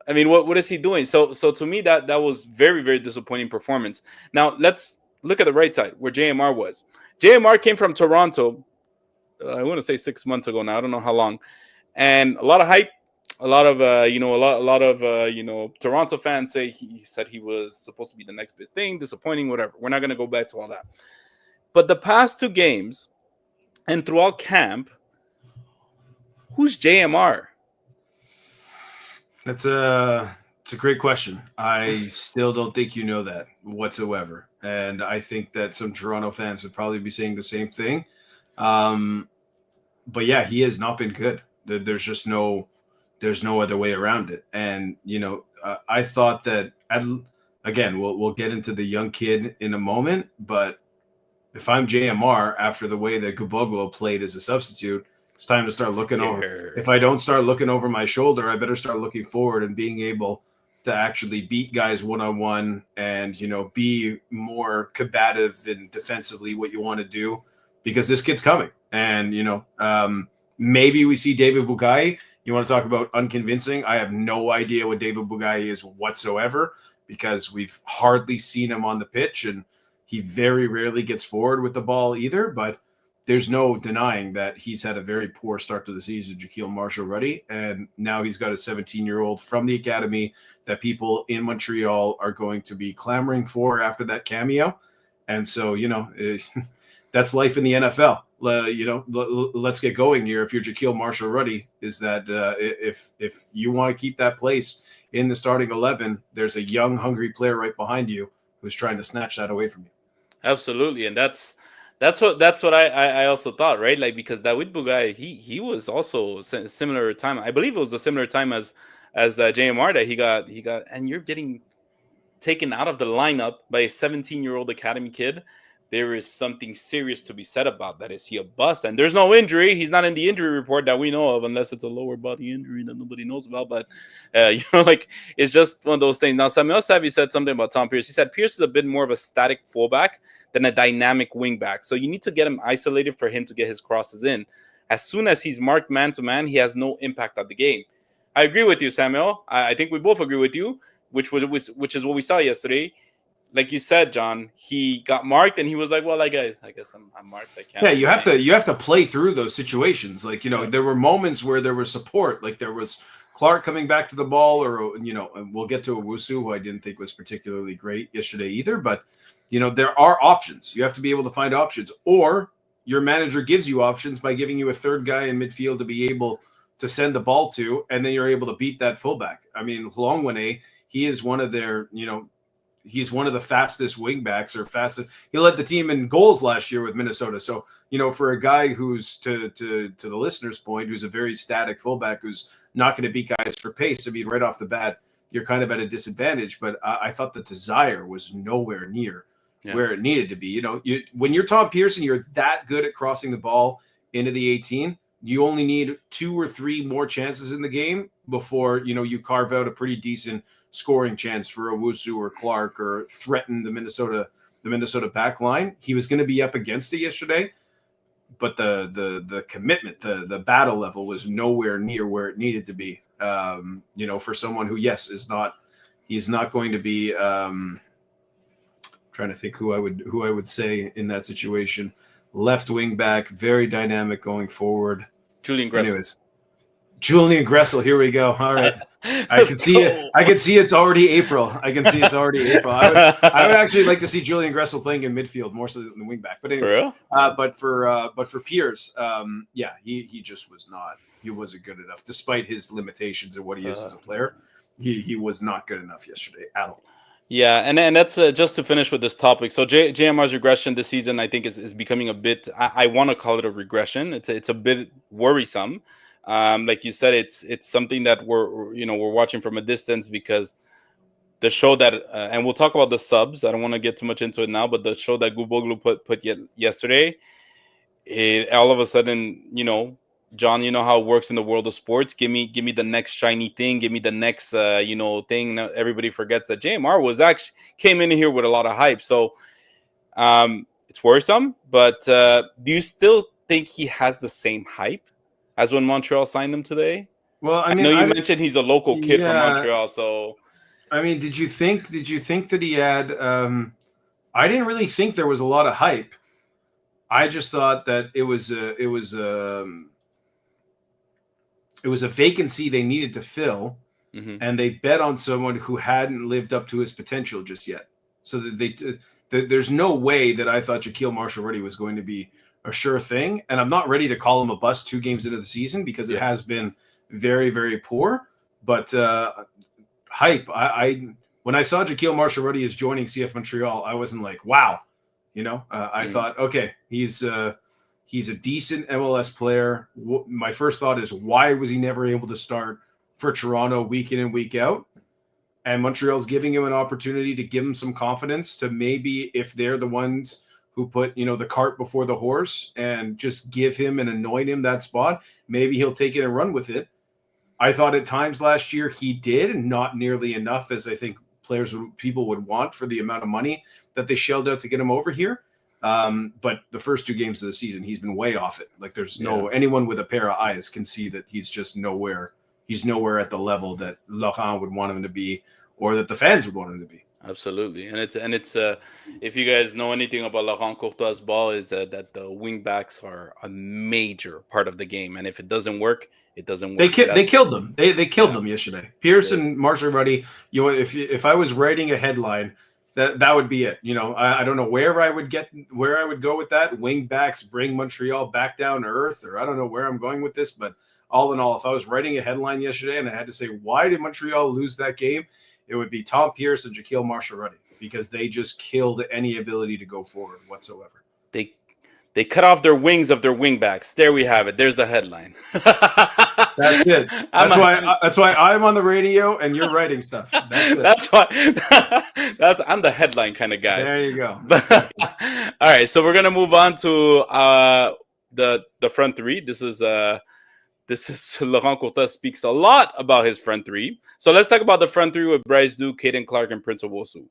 I mean, what is he doing? So to me, that was very, very disappointing performance. Now let's look at the right side where JMR was. JMR came from Toronto. I want to say 6 months ago now. I don't know how long, and a lot of hype. A lot of Toronto fans say he said he was supposed to be the next big thing. Disappointing, whatever. We're not going to go back to all that. But the past two games and throughout camp, who's JMR? It's a great question. I still don't think you know that whatsoever, and I think that some Toronto fans would probably be saying the same thing. But yeah, he has not been good. There's no other way around it. And I thought that again, we'll get into the young kid in a moment, but if I'm JMR after the way that Guboglo played as a substitute, it's time to start looking over. If I don't start looking over my shoulder, I better start looking forward and being able to actually beat guys one-on-one and, be more combative and defensively what you want to do, because this kid's coming. And, maybe we see David Bugai. You want to talk about unconvincing? I have no idea what David Bugai is whatsoever, because we've hardly seen him on the pitch, and he very rarely gets forward with the ball either. But there's no denying that he's had a very poor start to the season, Jaquil Marshall-Rutty, and now he's got a 17-year-old from the academy that people in Montreal are going to be clamoring for after that cameo. And so, that's life in the NFL. Let's get going here. If you're Jaquil Marshall-Rutty, is that if you want to keep that place in the starting 11, there's a young, hungry player right behind you who's trying to snatch that away from you. Absolutely, and that's what I also thought, right? Like, because David Bugai, he was also similar time. I believe it was the similar time as JMR that he got, and you're getting taken out of the lineup by a 17-year-old academy kid. There is something serious to be said about that. Is he a bust? And there's no injury. He's not in the injury report that we know of, unless it's a lower body injury that nobody knows about. But, it's just one of those things. Now, Samuel Savvy said something about Tom Pierce. He said Pierce is a bit more of a static fullback than a dynamic wingback. So you need to get him isolated for him to get his crosses in. As soon as he's marked man-to-man, he has no impact on the game. I agree with you, Samuel. I think we both agree with you, which is what we saw yesterday. Like you said, John, he got marked and he was like, well, I guess I'm marked. I can't. Yeah, you have to play through those situations. Like, there were moments where there was support. Like there was Clark coming back to the ball, or, and we'll get to Owusu, who I didn't think was particularly great yesterday either. But, there are options. You have to be able to find options, or your manager gives you options by giving you a third guy in midfield to be able to send the ball to, and then you're able to beat that fullback. I mean, Longwane, he is one of their, he's one of the fastest wingbacks, or fastest. He led the team in goals last year with Minnesota. So, for a guy who's, to the listener's point, who's a very static fullback, who's not going to beat guys for pace, I mean, right off the bat, you're kind of at a disadvantage. But I thought the desire was nowhere near where it needed to be. When you're Tom Pearson, you're that good at crossing the ball into the 18. You only need 2 or 3 more chances in the game before, you carve out a pretty decent scoring chance for Owusu or Clark, or threaten the Minnesota back line. He was going to be up against it yesterday, but the commitment, the battle level was nowhere near where it needed to be. For someone who, yes, is not He's not going to be. Trying to think who I would say in that situation. Left wing back, very dynamic going forward. Julian Gressel. Anyways, Julian Gressel. Here we go. All right. I can see it. go. I can see it's already April. I can see it's already April. I would actually like to see Julian Gressel playing in midfield more so than the wingback. But anyways, For real? but for Piers, yeah, he just was not. He wasn't good enough, despite his limitations and what he is as a player. He was not good enough yesterday at all. Yeah, and that's just to finish with this topic. So JMR's regression this season, I think, is becoming a bit. I want to call it a regression. It's a bit worrisome. Like you said, it's something that we're watching from a distance, because the show that and we'll talk about the subs. I don't want to get too much into it now, but the show that Guboglu put yesterday, it all of a sudden, John, you know how it works in the world of sports. Give me the next shiny thing. Give me the next, thing. Everybody forgets that JMR came in here with a lot of hype. So it's worrisome. But do you still think he has the same hype as when Montreal signed him today? Well, I mean, know you mentioned he's a local kid from Montreal. So, I mean, did you think that he had? I didn't really think there was a lot of hype. I just thought that it was a vacancy they needed to fill, and they bet on someone who hadn't lived up to his potential just yet. So that there's no way that I thought Jaquil Marshall-Rutty was going to be a sure thing. And I'm not ready to call him a bust 2 games into the season, because it has been very, very poor. But hype, when I saw Jaquil Marshall-Rutty is joining CF Montreal, I wasn't like, wow. I thought, okay, he's a decent MLS player. My first thought is, why was he never able to start for Toronto week in and week out? And Montreal's giving him an opportunity to give him some confidence to maybe, if they're the ones who put, the cart before the horse, and just give him and anoint him that spot, maybe he'll take it and run with it. I thought at times last year he did, and not nearly enough as I think people would want for the amount of money that they shelled out to get him over here. But the first 2 games of the season, he's been way off it. Like, there's anyone with a pair of eyes can see that he's just nowhere. He's nowhere at the level that Laurent would want him to be, or that the fans would want him to be. Absolutely, and it's if you guys know anything about Laurent Courtois' ball, is that the wing backs are a major part of the game, and if it doesn't work, it doesn't work. They killed them. They killed them yesterday. Pierce and Marshall-Rutty. If I was writing a headline, that would be it. I don't know where I would go with that. Wing backs bring Montreal back down to earth, or I don't know where I'm going with this, but all in all, if I was writing a headline yesterday and I had to say, why did Montreal lose that game, it would be Tom Pierce and Jaquil Marshall-Rutty, because they just killed any ability to go forward whatsoever. They cut off their wings of their wing backs. There we have it. There's the headline. That's it. That's why I'm on the radio and you're writing stuff. That's it. That's why. I'm the headline kind of guy. There you go. All right, so we're gonna move on to the front three. This is Laurent Courtois speaks a lot about his front three. So let's talk about the front three with Bryce Duke, Caden Clark, and Prince Owusu.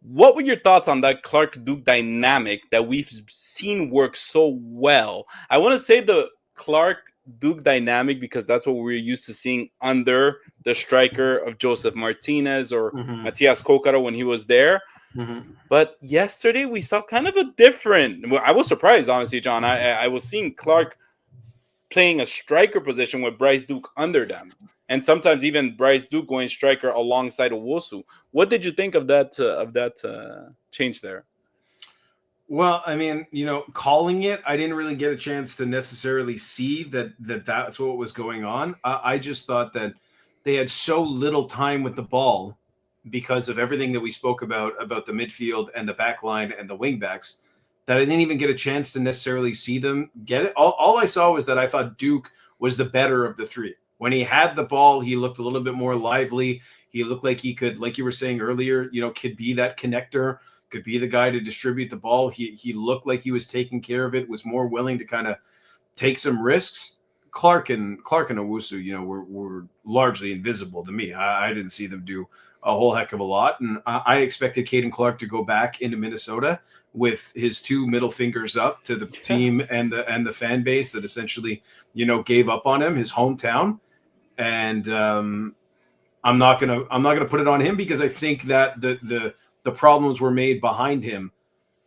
What were your thoughts on that Clark-Duke dynamic that we've seen work so well? I want to say the Clark-Duke dynamic because that's what we're used to seeing under the striker of Joseph Martinez or Matias Kokaro when he was there. But yesterday we saw kind of a different. I was surprised, honestly, John. I was seeing Clark playing a striker position with Bryce Duke under them, and sometimes even Bryce Duke going striker alongside Owusu. What did you think of that change there? Well, I mean, calling it, I didn't really get a chance to necessarily see that's what was going on. I just thought that they had so little time with the ball because of everything that we spoke about the midfield and the back line and the wing backs, that I didn't even get a chance to necessarily see them get it. All I saw was that I thought Duke was the better of the three. When he had the ball, he looked a little bit more lively. He looked like he could, like you were saying earlier, could be that connector, could be the guy to distribute the ball. He looked like he was taking care of it, was more willing to kind of take some risks. Clark and Owusu, were largely invisible to me. I didn't see them do a whole heck of a lot. And I expected Caden Clark to go back into Minnesota with his 2 middle fingers up to the team and the fan base that essentially, gave up on him, his hometown. And I'm not gonna put it on him because I think that the problems were made behind him.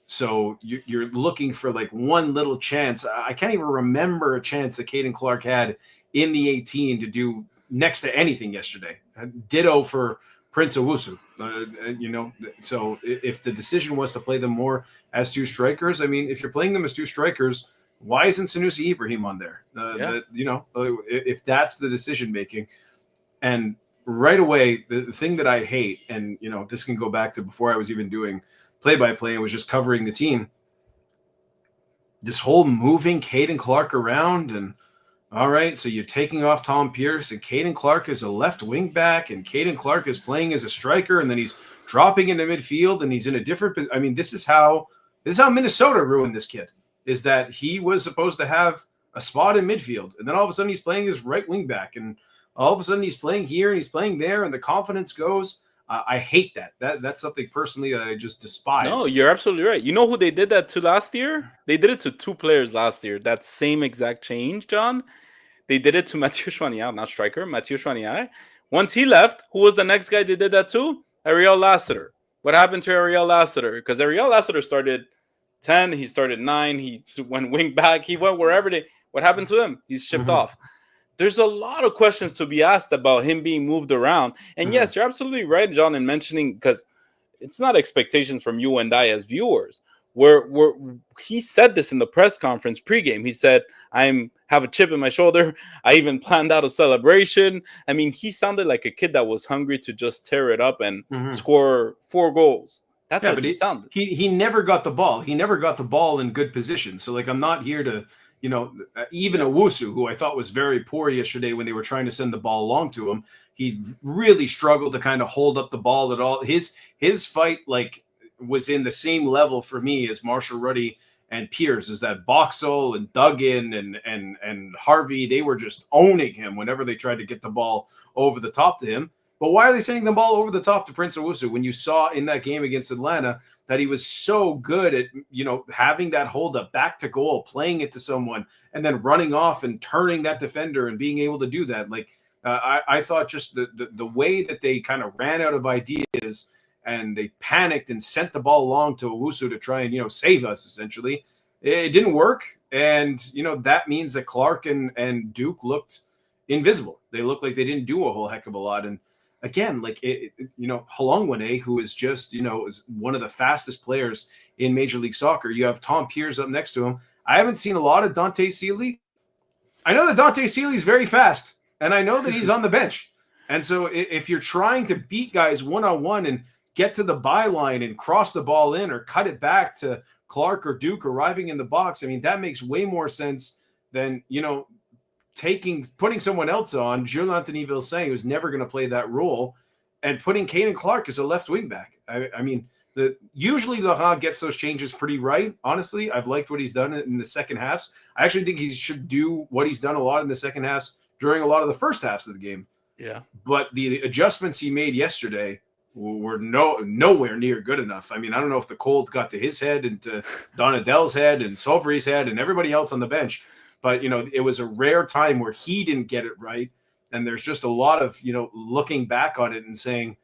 So you're looking for like one little chance. I can't even remember a chance that Caden Clark had in the 18 to do next to anything yesterday. Ditto for Prince Owusu. So if the decision was to play them more as two strikers, I mean, if you're playing them as two strikers, why isn't Sanusi Ibrahim on there? If that's the decision making. And right away, the thing that I hate, and this can go back to before I was even doing play-by-play, and was just covering the team. This whole moving Caden Clark around, and all right, so you're taking off Tom Pierce, and Caden Clark is a left wing back, and Caden Clark is playing as a striker, and then he's dropping into midfield, and he's in a different. I mean, this is how Minnesota ruined this kid. Is that he was supposed to have a spot in midfield, and then all of a sudden he's playing as right wing back, and all of a sudden he's playing here and he's playing there, and the confidence goes. I hate that. That's something personally that I just despise. No, you're absolutely right. You know who they did that to last year? They did it to two players last year. That same exact change, John. They did it to Mathieu Chouanière, not striker, Mathieu Chouanière. Once he left, who was the next guy they did that to? Ariel Lassiter. What happened to Ariel Lassiter? Because Ariel Lassiter started 10, he started 9, he went wing back, he went wherever what happened to him? He's shipped off. There's a lot of questions to be asked about him being moved around. And yes, you're absolutely right, John, in mentioning, because it's not expectations from you and I as viewers. Where he said this in the press conference pregame. He said, I have a chip in my shoulder. I even planned out a celebration. I mean, he sounded like a kid that was hungry to just tear it up and score 4 goals. That's what he sounded. He never got the ball. He never got the ball in good position. So, like, I'm not here to, even Owusu, who I thought was very poor yesterday when they were trying to send the ball along to him, he really struggled to kind of hold up the ball at all. His fight, like, was in the same level for me as Marshall Ruddy and Pierce. Is that Boxall and Duggan and Harvey, they were just owning him whenever they tried to get the ball over the top to him. But why are they sending the ball over the top to Prince Owusu when you saw in that game against Atlanta that he was so good at, having that hold up back to goal, playing it to someone, and then running off and turning that defender and being able to do that? Like, I thought just the way that they kind of ran out of ideas and they panicked and sent the ball along to Owusu to try and, save us, essentially. It didn't work. And, that means that Clark and Duke looked invisible. They looked like they didn't do a whole heck of a lot. And again, like, Halongwane, who is just, is one of the fastest players in Major League Soccer. You have Tom Pierce up next to him. I haven't seen a lot of Dante Seeley. I know that Dante Seeley is very fast, and I know that he's on the bench. And so if you're trying to beat guys one-on-one and get to the byline and cross the ball in or cut it back to Clark or Duke arriving in the box, I mean, that makes way more sense than, putting someone else on, Jules-Anthony Vilsain, who's never going to play that role, and putting Caden Clark as a left wing back. I mean, usually Laurent gets those changes pretty right. Honestly, I've liked what he's done in the second halves. I actually think he should do what he's done a lot in the second halves during a lot of the first halves of the game. Yeah. But the adjustments he made yesterday were nowhere near good enough. I mean, I don't know if the cold got to his head and to Donadell's head and Sauvry's head and everybody else on the bench. But, it was a rare time where he didn't get it right. And there's just a lot of, looking back on it and saying,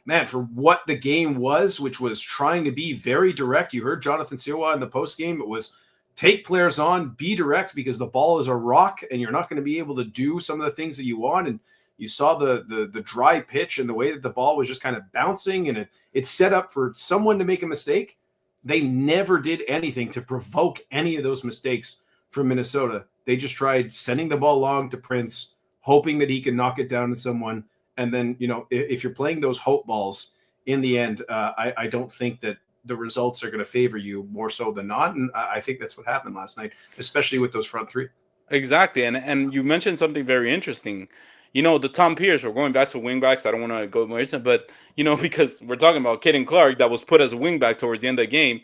man, for what the game was, which was trying to be very direct. You heard Jonathan Siwa in the post game. It was take players on, be direct, because the ball is a rock and you're not going to be able to do some of the things that you want. And you saw the dry pitch and the way that the ball was just kind of bouncing, and it's set up for someone to make a mistake. They never did anything to provoke any of those mistakes from Minnesota. They just tried sending the ball along to Prince, hoping that he can knock it down to someone. And then, if you're playing those hope balls in the end, I don't think that the results are going to favor you more so than not. And I think that's what happened last night, especially with those front three. Exactly. And you mentioned something very interesting. The Tom Pierce, we're going back to wingbacks. I don't want to go more into it, but, because we're talking about Caden Clark that was put as a wingback towards the end of the game.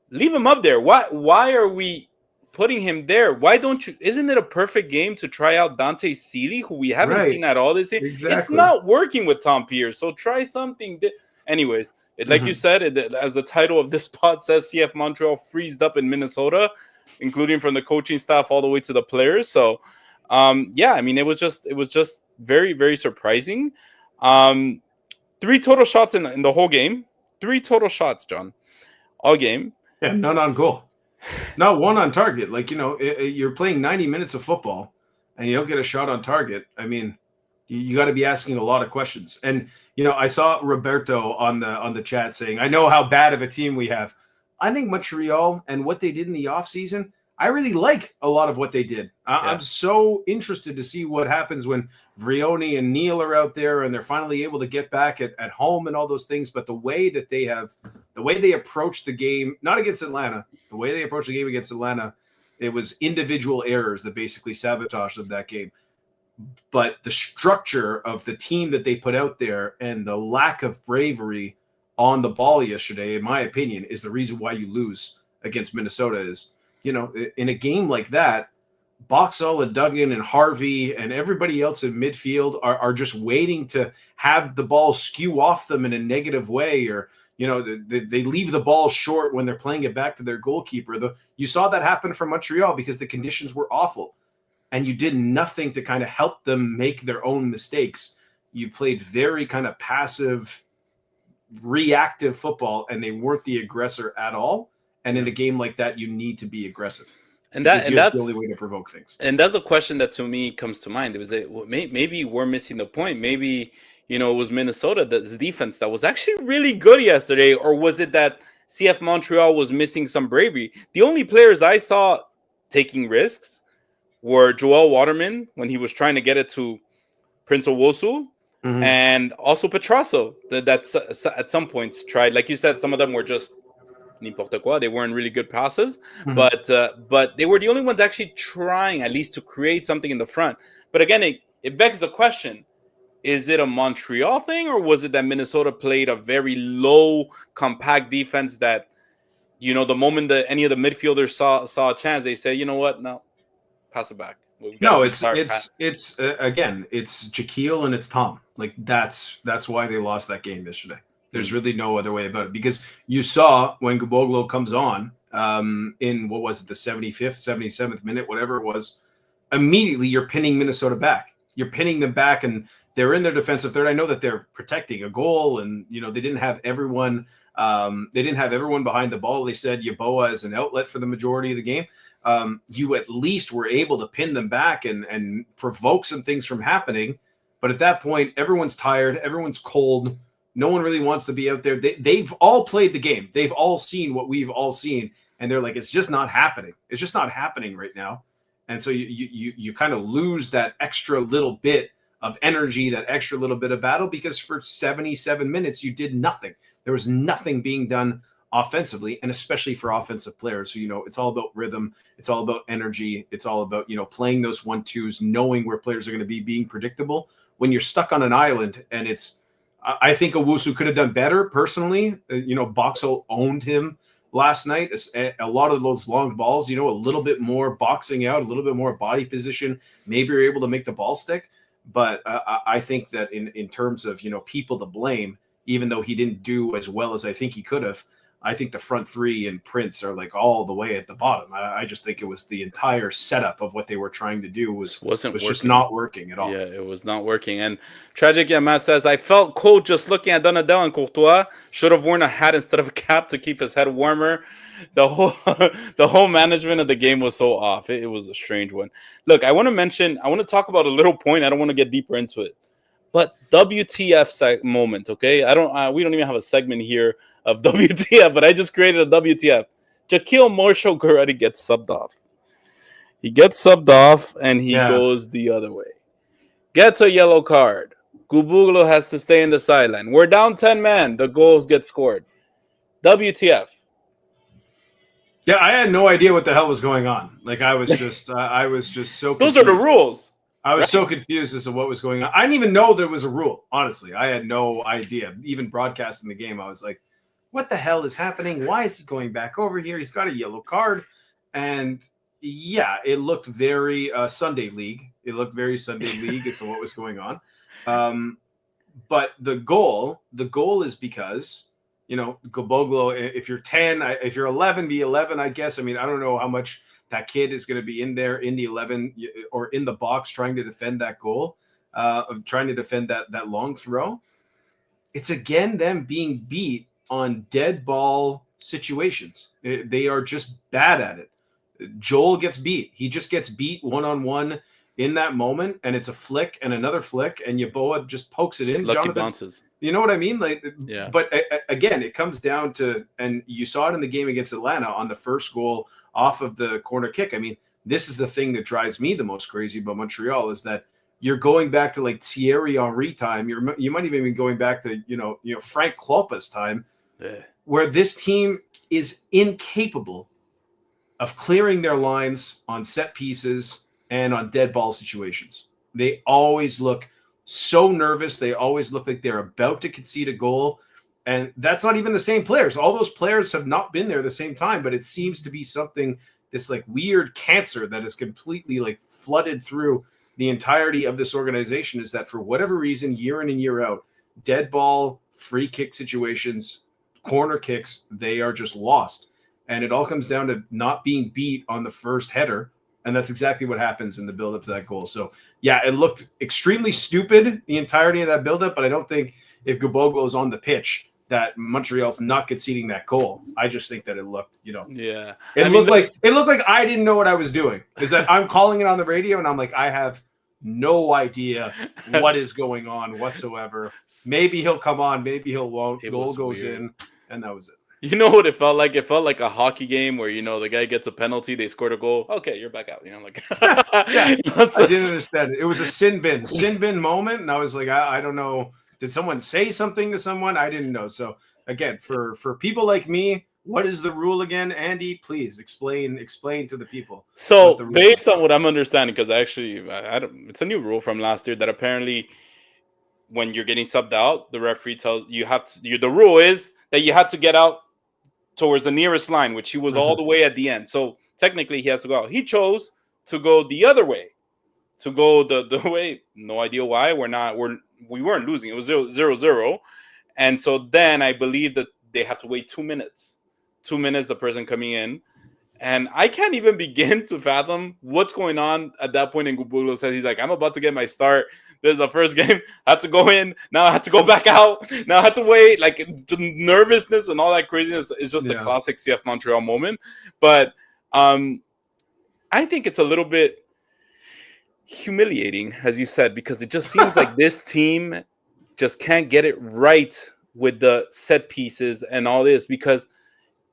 Leave him up there. Why are we putting him there? Why don't you? Isn't it a perfect game to try out Dante Seeley, who we haven't seen at all this year? Exactly. It's not working with Tom Pierce, so try something. Anyways, like you said, as the title of this pod says, CF Montreal freezed up in Minnesota, including from the coaching staff all the way to the players. So Yeah, I mean, it was just very, very surprising. Um, 3 total shots in the whole game. 3 total shots, John, all game. Yeah, none on goal. Not one on target. Like, you're playing 90 minutes of football and you don't get a shot on target. I mean, you got to be asking a lot of questions. And, I saw Roberto on the chat saying, I know how bad of a team we have. I think Montreal and what they did in the offseason, I really like a lot of what they did. I'm so interested to see what happens when Vrioni and Neil are out there and they're finally able to get back at home and all those things. But the way they approach the game, not against Atlanta, the way they approach the game against Atlanta, it was individual errors that basically sabotaged them that game. But the structure of the team that they put out there and the lack of bravery on the ball yesterday, in my opinion, is the reason why you lose against Minnesota. Is, in a game like that, Boxall and Duggan and Harvey and everybody else in midfield are just waiting to have the ball skew off them in a negative way, or they leave the ball short when they're playing it back to their goalkeeper. You saw that happen for Montreal because the conditions were awful, and you did nothing to kind of help them make their own mistakes. You played very kind of passive, reactive football, and they weren't the aggressor at all. And in a game like that, you need to be aggressive. And that's the only way to provoke things. And that's a question that to me comes to mind. It was maybe we're missing the point. Maybe it was Minnesota, the defense that was actually really good yesterday, or was it that CF Montreal was missing some bravery? The only players I saw taking risks were Joel Waterman when he was trying to get it to Prince Owosu, and also Petrasso. That's at some points tried, like you said, some of them were just n'importe quoi. They weren't really good passes, but they were the only ones actually trying at least to create something in the front. But again, it begs the question: is it a Montreal thing, or was it that Minnesota played a very low, compact defense that, the moment that any of the midfielders saw a chance, they said, you know what, no, pass it back. No, it's again, it's Jaquil and it's Tom. Like that's why they lost that game yesterday. There's really no other way about it, because you saw when Gaboglo comes on in, what was it, the 75th, 77th minute, whatever it was, immediately you're pinning Minnesota back. You're pinning them back, and they're in their defensive third. I know that they're protecting a goal, and they didn't have everyone. They didn't have everyone behind the ball. They said Yeboah as an outlet for the majority of the game. You at least were able to pin them back and provoke some things from happening. But at that point, everyone's tired. Everyone's cold. No one really wants to be out there. They've all played the game. They've all seen what we've all seen. And they're like, it's just not happening. It's just not happening right now. And so you kind of lose that extra little bit of energy, that extra little bit of battle, because for 77 minutes, you did nothing. There was nothing being done offensively, and especially for offensive players. So, it's all about rhythm. It's all about energy. It's all about, playing those 1-2s, knowing where players are going to be, being predictable. When you're stuck on an island, and I think Owusu could have done better personally. Boxall owned him last night. A lot of those long balls, a little bit more boxing out, a little bit more body position. Maybe you're able to make the ball stick. But I think that in terms of, people to blame, even though he didn't do as well as I think he could have, I think the front three and Prince are like all the way at the bottom. I just think it was the entire setup of what they were trying to do was just not working at all. Yeah, it was not working. And Tragic Yama says, I felt cold just looking at Donadel and Courtois. Should have worn a hat instead of a cap to keep his head warmer. The whole management of the game was so off. It was a strange one. Look, I want to talk about a little point. I don't want to get deeper into it. But WTF moment, okay? We don't even have a segment here of WTF, but I just created a WTF. Jaquil Marshall-Guerretti gets subbed off. He gets subbed off, and he goes the other way. Gets a yellow card. Gubuglo has to stay in the sideline. We're down 10 men. The goals get scored. WTF. Yeah, I had no idea what the hell was going on. Like, I was just so confused. Those are the rules. I was so confused as to what was going on. I didn't even know there was a rule, honestly. I had no idea. Even broadcasting the game, I was like, what the hell is happening? Why is he going back over here? He's got a yellow card. And yeah, it looked very Sunday League. It looked very Sunday League as to what was going on. But the goal is because Goboglo, if you're 10, if you're 11, be 11, I guess. I mean, I don't know how much that kid is going to be in there in the 11 or in the box trying to defend that goal, trying to defend that long throw. It's again them being beat on dead ball situations. They are just bad at it. Joel gets beat. He just gets beat one-on-one in that moment, and it's a flick and another flick, and Yeboah just pokes it in. Lucky Jonathan, bounces. you know what I mean? Like, yeah. But again, it comes down to, and you saw it in the game against Atlanta on the first goal off of the corner kick. I mean, this is the thing that drives me the most crazy about Montreal is that you're going back to like Thierry Henry time. You might even be going back to Frank Klopa's time, where this team is incapable of clearing their lines on set pieces and on dead ball situations. They always look so nervous. They always look like they're about to concede a goal. And that's not even the same players. All those players have not been there at the same time, but it seems to be something, this like weird cancer that is completely like flooded through the entirety of this organization, is that for whatever reason, year in and year out, dead ball, free kick situations, corner kicks, they are just lost. And it all comes down to not being beat on the first header. And that's exactly what happens in the buildup to that goal. So, yeah, it looked extremely stupid, the entirety of that buildup. But I don't think if Goboglo is on the pitch that Montreal's not conceding that goal. I just think that it looked, Yeah. It looked like I didn't know what I was doing. Is that I'm calling it on the radio and I'm like, I have no idea what is going on whatsoever. Maybe he'll come on, maybe he'll won't. Goal goes in, and that was it. You know what it felt like? It felt like a hockey game where, the guy gets a penalty, they scored a goal. Okay, you're back out. Like, yeah, I didn't understand it. It was a sin bin moment. And I was like, I don't know. Did someone say something to someone? I didn't know. So again, for people like me, what is the rule again? Andy, please explain to the people. So based on what I'm understanding, because actually, it's a new rule from last year that apparently when you're getting subbed out, the referee tells you the rule is that you have to get out towards the nearest line, which he was all the way at the end. So technically he has to go out. He chose to go the other way, to go the way. No idea why. We weren't losing. It was 0-0. And so then I believe that they have to wait 2 minutes. 2 minutes, the person coming in. And I can't even begin to fathom what's going on at that point. In Goboglo says, he's like, I'm about to get my start. This is the first game. I had to go in. Now I have to go back out. Now I have to wait. Like, the nervousness and all that craziness is just a classic CF Montreal moment. But I think it's a little bit humiliating, as you said, because it just seems like this team just can't get it right with the set pieces and all this. Because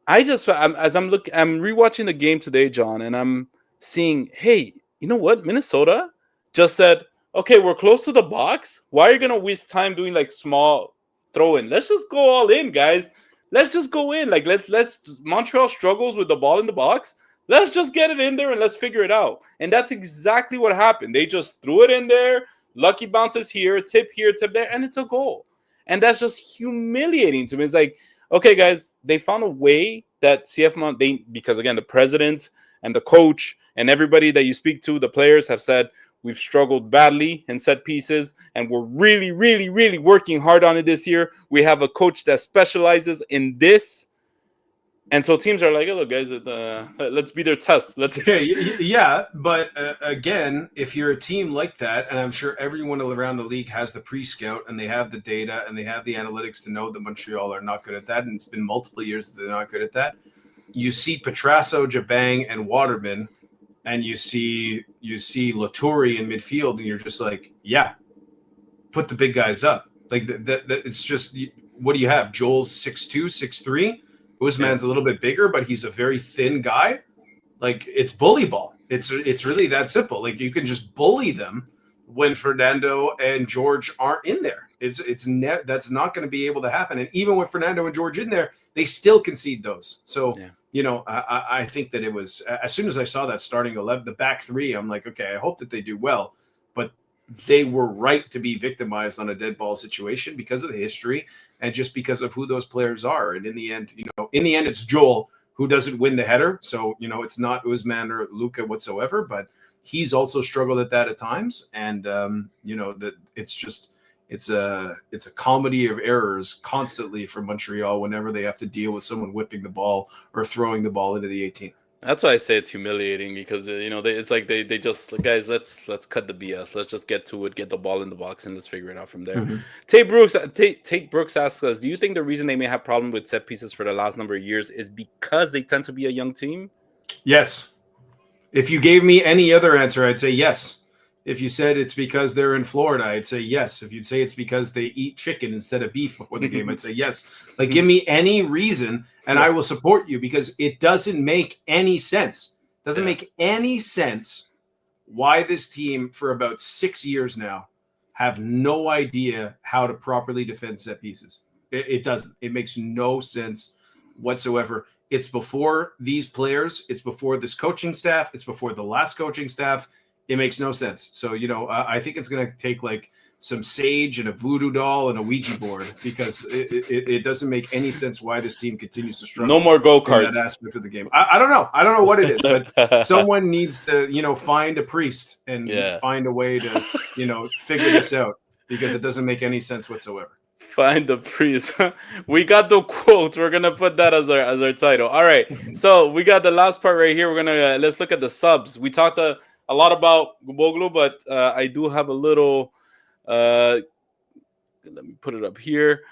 I'm rewatching the game today, John, and I'm seeing, hey, you know what? Minnesota just said, okay, we're close to the box. Why are you going to waste time doing like small throw in? Let's just go all in, guys. Let's just go in. Like, let's Montreal struggles with the ball in the box. Let's just get it in there and let's figure it out. And that's exactly what happened. They just threw it in there. Lucky bounces here, tip there, and it's a goal. And that's just humiliating to me. It's like, okay, guys, they found a way that because again, the president and the coach and everybody that you speak to, the players have said, we've struggled badly in set pieces, and we're really, really, really working hard on it this year. We have a coach that specializes in this. And so teams are like, oh, look, guys, let's be their test. Yeah, but again, if you're a team like that, and I'm sure everyone around the league has the pre-scout and they have the data and they have the analytics to know that Montreal are not good at that, and it's been multiple years that they're not good at that. You see Petrasso, Jabang, and Waterman, and you see Latourie in midfield, and you're just like, yeah, put the big guys up. Like that it's just, what do you have? Joel's 6'2", 6'3". Usman's a little bit bigger, but he's a very thin guy. Like, it's bully ball. It's really that simple. Like, you can just bully them when Fernando and George aren't in there. That's not going to be able to happen. And even with Fernando and George in there, they still concede those. So, I think that it was, as soon as I saw that starting 11, the back three, I'm like, okay, I hope that they do well. But they were right to be victimized on a dead ball situation because of the history and just because of who those players are. And in the end, it's Joel who doesn't win the header. So, it's not Usman or Luka whatsoever, but he's also struggled at that at times. And, that it's just, it's a comedy of errors constantly for Montreal whenever they have to deal with someone whipping the ball or throwing the ball into the 18. That's why I say it's humiliating because it's like they just guys, let's cut the BS. Let's just get to it, get the ball in the box, and let's figure it out from there. Mm-hmm. Tate Brooks asks us, do you think the reason they may have problem with set pieces for the last number of years is because they tend to be a young team? Yes. If you gave me any other answer, I'd say yes. If you said it's because they're in Florida, I'd say yes. If you'd say it's because they eat chicken instead of beef before the game, I'd say yes. Like, give me any reason and I will support you, because it doesn't make any sense. Doesn't make any sense why this team for about 6 years now have no idea how to properly defend set pieces. It doesn't. It makes no sense whatsoever. It's before these players. It's before this coaching staff. It's before the last coaching staff. It makes no sense. So, I think it's going to take like some sage and a voodoo doll and a Ouija board, because it doesn't make any sense why this team continues to struggle. No more go-karts. In that aspect of the game. I don't know. I don't know what it is, but someone needs to, find a priest and find a way to, figure this out, because it doesn't make any sense whatsoever. Find the priest. We got the quote. We're gonna put that as our title. All right. So we got the last part right here. We're gonna let's look at the subs. We talked a lot about Guboglu, but I do have a little. Let me put it up here.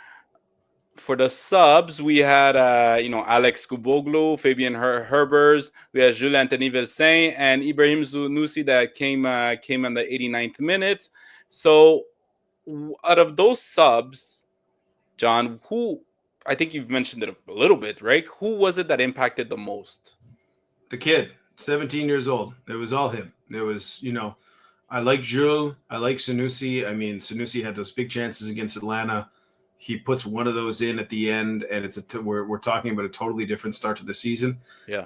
For the subs, we had Alex Guboglu, Fabian Herbers, we had Jules Anthony Vilsain, and Ibrahim Zunusi that came in the 89th minute. So out of those subs, John, who, I think you've mentioned it a little bit, right? Who was it that impacted the most? The kid, 17 years old. It was all him. It was, I like Jules. I like Sanusi. I mean, Sanusi had those big chances against Atlanta. He puts one of those in at the end, and we're talking about a totally different start to the season. Yeah.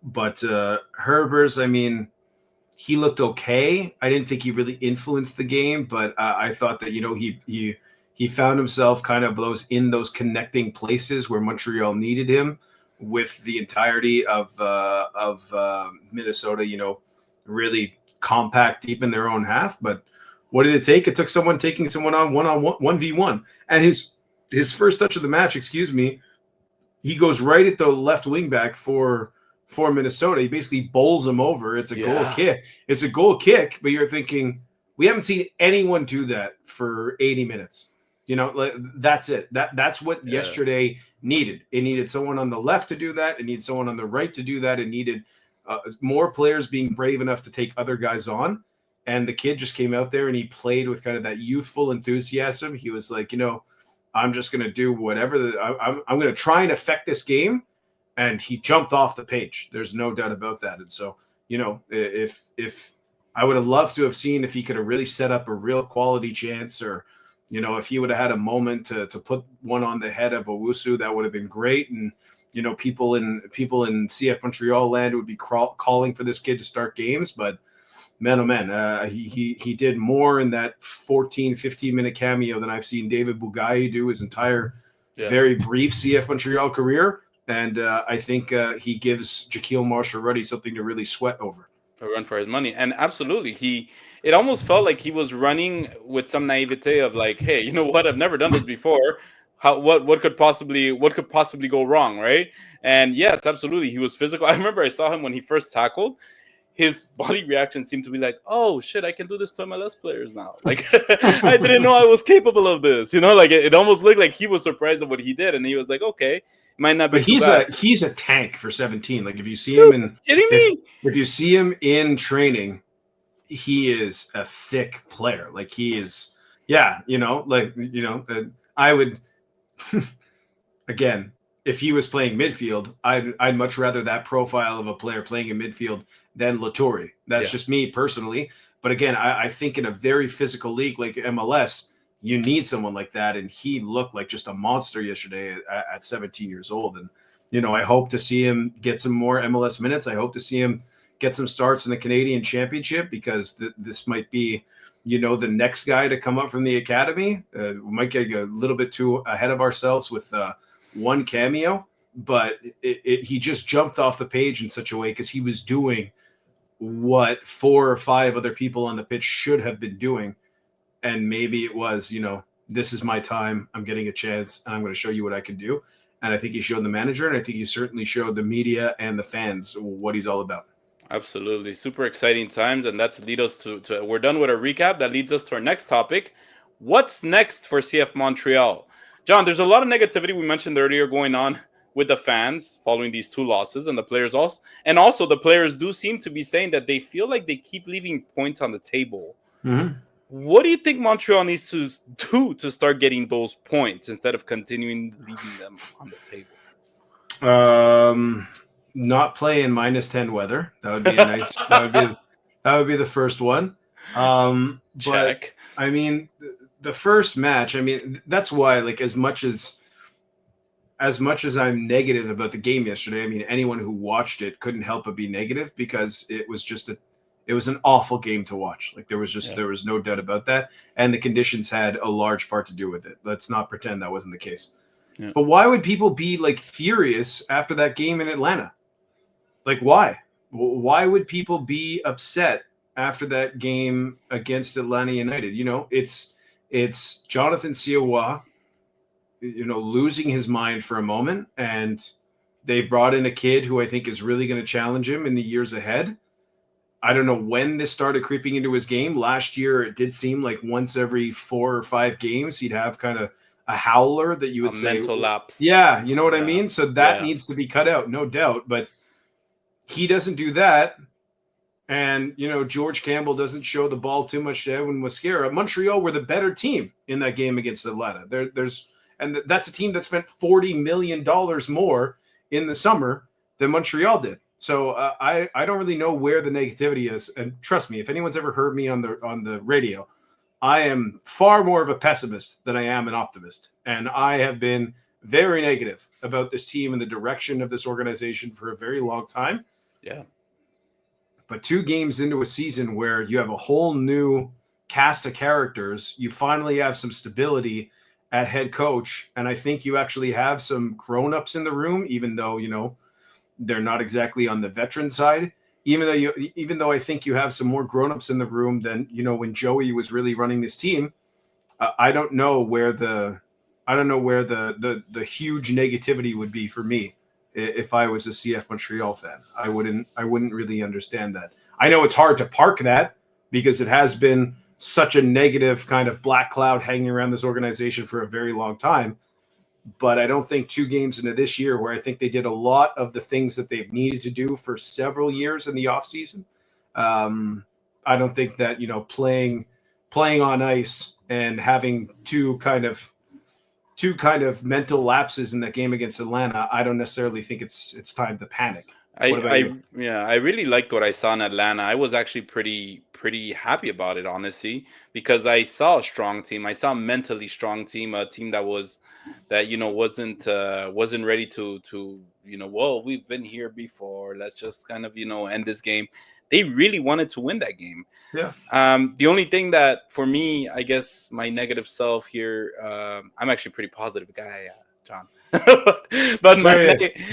But Herbers, I mean, he looked okay. I didn't think he really influenced the game, but I thought that he found himself kind of in those connecting places where Montreal needed him, with the entirety of Minnesota, really compact deep in their own half. But what did it take? It took someone taking someone on 1v1. And his first touch of the match, he goes right at the left wing back for Minnesota. He basically bowls him over. It's a goal kick. It's a goal kick, but you're thinking, we haven't seen anyone do that for 80 minutes. That's it. That's what yesterday needed. It needed someone on the left to do that. It needed someone on the right to do that. It needed more players being brave enough to take other guys on. And the kid just came out there and he played with kind of that youthful enthusiasm. He was like, I'm just going to do whatever. I'm going to try and affect this game. And he jumped off the page. There's no doubt about that. And so, if I would have loved to have seen if he could have really set up a real quality chance, or, if he would have had a moment to put one on the head of Owusu, that would have been great. And, people in CF Montreal land would be calling for this kid to start games. But man, oh man, he did more in that 15-minute cameo than I've seen David Bugayi do his entire very brief CF Montreal career. And I think he gives Jaquil Marshall-Ruddy something to really sweat over. A run for his money. And absolutely, it almost felt like he was running with some naivete of like, hey, you know what? I've never done this before. What could possibly go wrong, right? And yes, absolutely, he was physical. I remember I saw him when he first tackled. His body reaction seemed to be like, oh shit, I can do this to MLS players now. Like, I didn't know I was capable of this. Like it almost looked like he was surprised at what he did, and he was like, okay, might not be. But he's a tank for 17. Like, if you see him if you see him in training, he is a thick player. Like, he is, I would again, if he was playing midfield, I'd much rather that profile of a player playing in midfield than Latourie. That's just me personally. But again, I think in a very physical league like MLS, you need someone like that. And he looked like just a monster yesterday at 17 years old. And, I hope to see him get some more MLS minutes. I hope to see him get some starts in the Canadian Championship, because this might be, the next guy to come up from the academy. We might get a little bit too ahead of ourselves with one cameo, but he just jumped off the page in such a way, because he was doing what 4 or 5 other people on the pitch should have been doing. and maybe it was, this is my time. I'm getting a chance, and I'm going to show you what I can do. And I think he showed the manager, and I think he certainly showed the media and the fans what he's all about. Absolutely. Super exciting times. And that's lead us to we're done with our recap. That leads us to our next topic. What's next for CF Montreal? John, there's a lot of negativity we mentioned earlier going on with the fans following these two losses, and the players also. And also the players do seem to be saying that they feel like they keep leaving points on the table. Mm-hmm. What do you think Montreal needs to do to start getting those points instead of continuing leaving them on the table? Not play in -10 weather. That would be a nice. that would be the first one. Check. But I mean, the first match. I mean, that's why. Like, as much as I'm negative about the game yesterday, I mean, anyone who watched it couldn't help but be negative because it was just it was an awful game to watch. Like, there was no doubt about that, and the conditions had a large part to do with it. Let's not pretend that wasn't the case. Yeah. But why would people be like furious after that game in Atlanta? Like, why? Why would people be upset after that game against Atlanta United? It's Jonathan Siawa, losing his mind for a moment, and they brought in a kid who I think is really going to challenge him in the years ahead. I don't know when this started creeping into his game. Last year, it did seem like once every 4 or 5 games, he'd have kind of a howler that you would say mental lapse. Yeah, you know what I mean? So that needs to be cut out, no doubt. But he doesn't do that. And, George Campbell doesn't show the ball too much to Edwin Mosquera. Montreal were the better team in that game against Atlanta. That's a team that spent $40 million more in the summer than Montreal did. So I don't really know where the negativity is. And trust me, if anyone's ever heard me on the radio, I am far more of a pessimist than I am an optimist. And I have been very negative about this team and the direction of this organization for a very long time. Yeah. But 2 games into a season where you have a whole new cast of characters, you finally have some stability at head coach. And I think you actually have some grown-ups in the room, even though, they're not exactly on the veteran side. Even though I think you have some more grown-ups in the room than, when Joey was really running this team, I don't know where the huge negativity would be for me if I was a CF Montreal fan. I wouldn't really understand that. I know it's hard to park that because it has been such a negative kind of black cloud hanging around this organization for a very long time. But I don't think 2 games into this year, where I think they did a lot of the things that they've needed to do for several years in the offseason, I don't think that, playing on ice and having two kind of mental lapses in that game against Atlanta, I don't necessarily think it's time to panic. I really liked what I saw in Atlanta. I was actually pretty happy about it, honestly, because I saw a strong team. I saw a mentally strong team, a team that wasn't ready to well, we've been here before. Let's just kind of end this game. They really wanted to win that game. Yeah. The only thing that for me, I guess my negative self here, I'm actually a pretty positive guy, John. But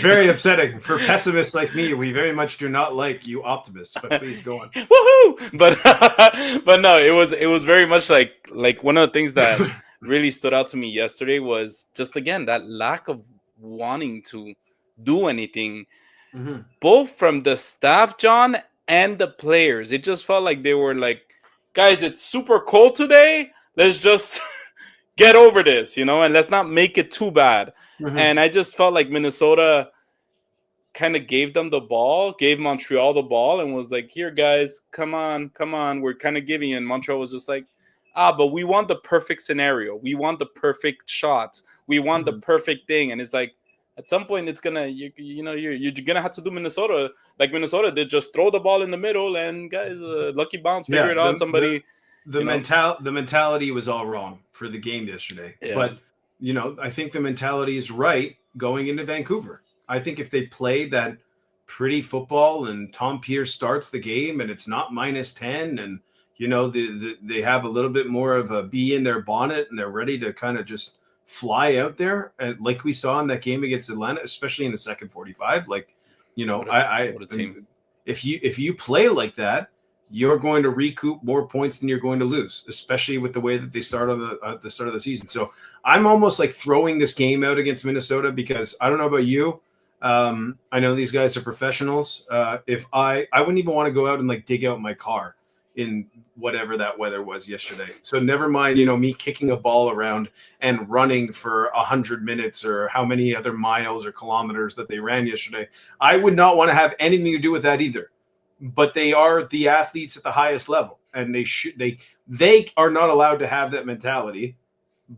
very upsetting for pessimists like me. We very much do not like you optimists. But please go on. Woohoo! But no, it was very much like one of the things that really stood out to me yesterday was just again that lack of wanting to do anything, both from the staff, John, and the players. It just felt like they were like, guys, it's super cold today. Let's just get over this, and let's not make it too bad. And I just felt like Minnesota kind of gave them the ball, gave Montreal the ball, and was like, here, guys, come on. We're kind of giving you. And Montreal was just like, but we want the perfect scenario. We want the perfect shot. We want the perfect thing. And it's like, at some point, it's going to, you're going to have to do Minnesota. Like Minnesota did, just throw the ball in the middle and, guys, lucky bounce, figure it out. The mentality was all wrong for the game yesterday. Yeah. But, I think the mentality is right going into Vancouver. I think if they played that pretty football and Tom Pierce starts the game and it's not -10 and, they have a little bit more of a bee in their bonnet and they're ready to kind of just fly out there, and like we saw in that game against Atlanta, especially in the second 45, like, what a team. If you play like that, you're going to recoup more points than you're going to lose, especially with the way that they start on the start of the season. So I'm almost like throwing this game out against Minnesota because I don't know about you. I know these guys are professionals. If I wouldn't even want to go out and like dig out my car in whatever that weather was yesterday. So never mind, me kicking a ball around and running for 100 minutes or how many other miles or kilometers that they ran yesterday. I would not want to have anything to do with that either. But they are the athletes at the highest level, and they are not allowed to have that mentality.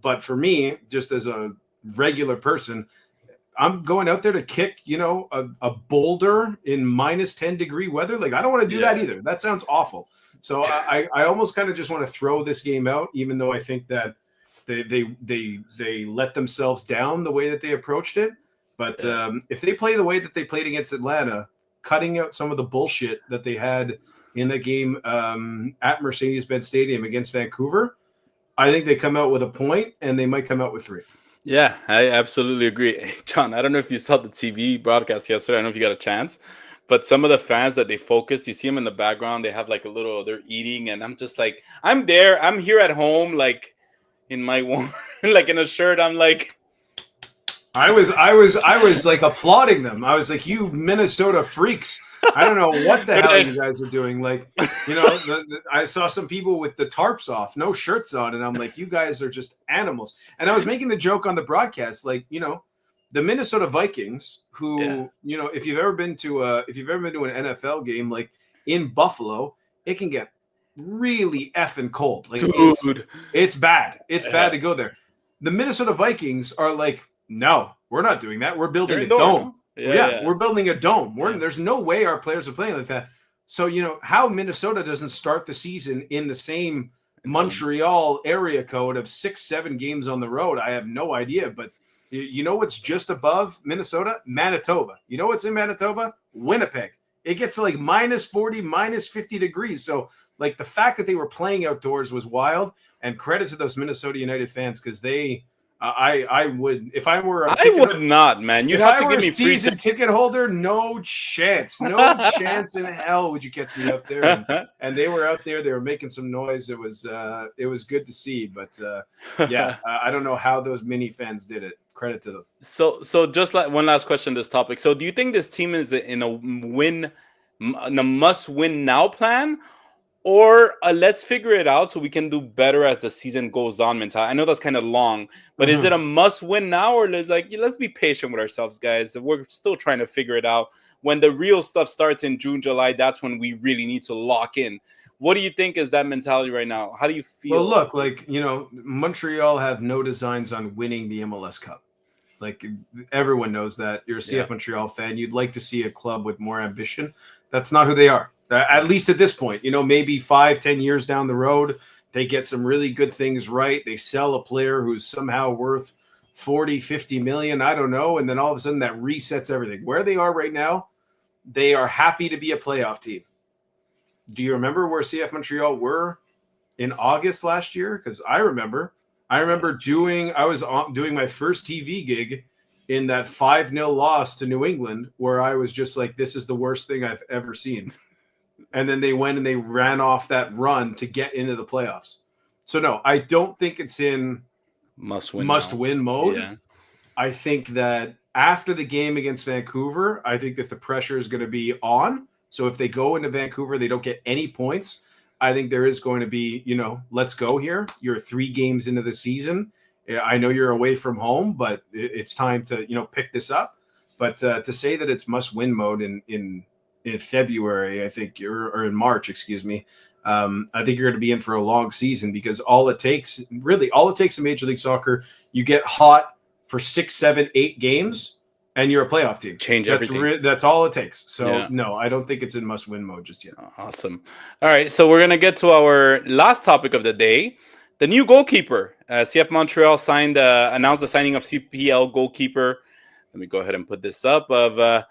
But for me, just as a regular person, I'm going out there to kick, a boulder in minus 10-degree weather. Like, I don't want to do that either. That sounds awful. So I almost kind of just want to throw this game out, even though I think that they let themselves down the way that they approached it. But if they play the way that they played against Atlanta, cutting out some of the bullshit that they had in the game at Mercedes-Benz Stadium against Vancouver, I think they come out with a point, and they might come out with 3. Yeah, I absolutely agree. Hey, John, I don't know if you saw the TV broadcast yesterday. I don't know if you got a chance, but some of the fans that they focused, you see them in the background, they have like they're eating, and I'm just like, I'm here at home, like in my warm, like in a shirt. I'm like, I was like applauding them. I was like, you Minnesota freaks. I don't know what the hell you guys are doing. Like, I saw some people with the tarps off, no shirts on, and I'm like, you guys are just animals. And I was making the joke on the broadcast, like, the Minnesota Vikings, who, if you've ever been to an NFL game, like in Buffalo, it can get really effing cold. Like, dude, it's bad. It's bad to go there. The Minnesota Vikings are like, no, we're not doing that. We're building a dome. No? We're building a dome. There's no way our players are playing like that. So, how Minnesota doesn't start the season in the same Montreal area code of 6-7 games on the road, I have no idea. But you know what's just above Minnesota? Manitoba. You know what's in Manitoba? Winnipeg. It gets to like minus 40, minus 50 degrees. So, like, the fact that they were playing outdoors was wild. And credit to those Minnesota United fans, because I would, if I were I would not, man. You'd have to give me free season ticket holder. No chance, no chance in hell would you catch me out there. And they were out there. They were making some noise. It was good to see. But I don't know how those mini fans did it. Credit to them. So just like one last question on this topic. So do you think this team is in a must-win now plan? Or let's figure it out so we can do better as the season goes on mentality. I know that's kind of long, but is it a must-win now, or let's be patient with ourselves, guys? We're still trying to figure it out. When the real stuff starts in June, July, that's when we really need to lock in. What do you think is that mentality right now? How do you feel? Well, look, like, Montreal have no designs on winning the MLS Cup. Like, everyone knows that. You're a CF Montreal fan. You'd like to see a club with more ambition. That's not who they are. At least at this point, maybe 5-10 years down the road, they get some really good things right. They sell a player who's somehow worth 40-50 million. I don't know. And then all of a sudden that resets everything. Where they are right now, they are happy to be a playoff team. Do you remember where CF Montreal were in August last year? Because I remember doing my first TV gig in that 5-0 loss to New England, where I was just like, this is the worst thing I've ever seen. And then they went and they ran off that run to get into the playoffs. So no, I don't think it's in must-win mode. Yeah. I think that after the game against Vancouver, I think that the pressure is going to be on. So if they go into Vancouver, they don't get any points. I think there is going to be, let's go here. You're 3 games into the season. I know you're away from home, but it's time to, pick this up. But to say that it's must-win mode in February, I think, or in March, excuse me, I think you're going to be in for a long season, because all it takes in Major League Soccer, you get hot for 6, 7, 8 games, and you're a playoff team. Change everything. That's all it takes. So no, I don't think it's in must-win mode just yet. Awesome. All right, so we're gonna get to our last topic of the day, the new goalkeeper. CF Montreal announced the signing of CPL goalkeeper. Let me go ahead and put this up of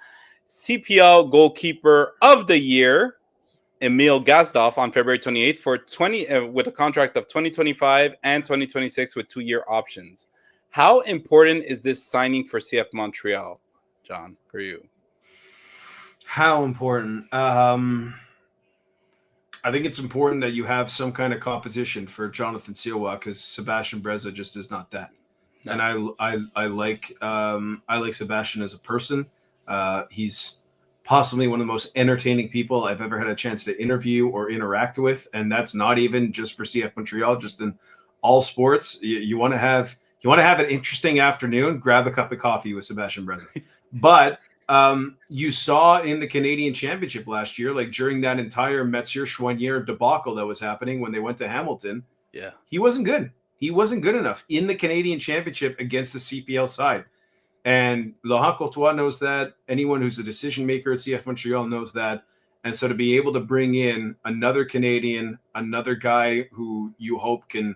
CPL goalkeeper of the year, Emil Gazdoff, on February 28th for with a contract of 2025 and 2026 with 2-year options. How important is this signing for CF Montreal, John, for you? How important? I think it's important that you have some kind of competition for Jonathan Siwa because Sebastian Breza just is not that. No. And I like Sebastian as a person. He's possibly one of the most entertaining people I've ever had a chance to interview or interact with, and that's not even just for CF Montreal, just in all sports. You want to have an interesting afternoon, grab a cup of coffee with Sebastian Breza. But you saw in the Canadian Championship last year, like during that entire Metzier-Chouanier debacle that was happening when they went to Hamilton, he wasn't good. He wasn't good enough in the Canadian Championship against the CPL side. And Laurent Courtois knows that. Anyone who's a decision maker at CF Montreal knows that. And so to be able to bring in another Canadian, another guy who you hope can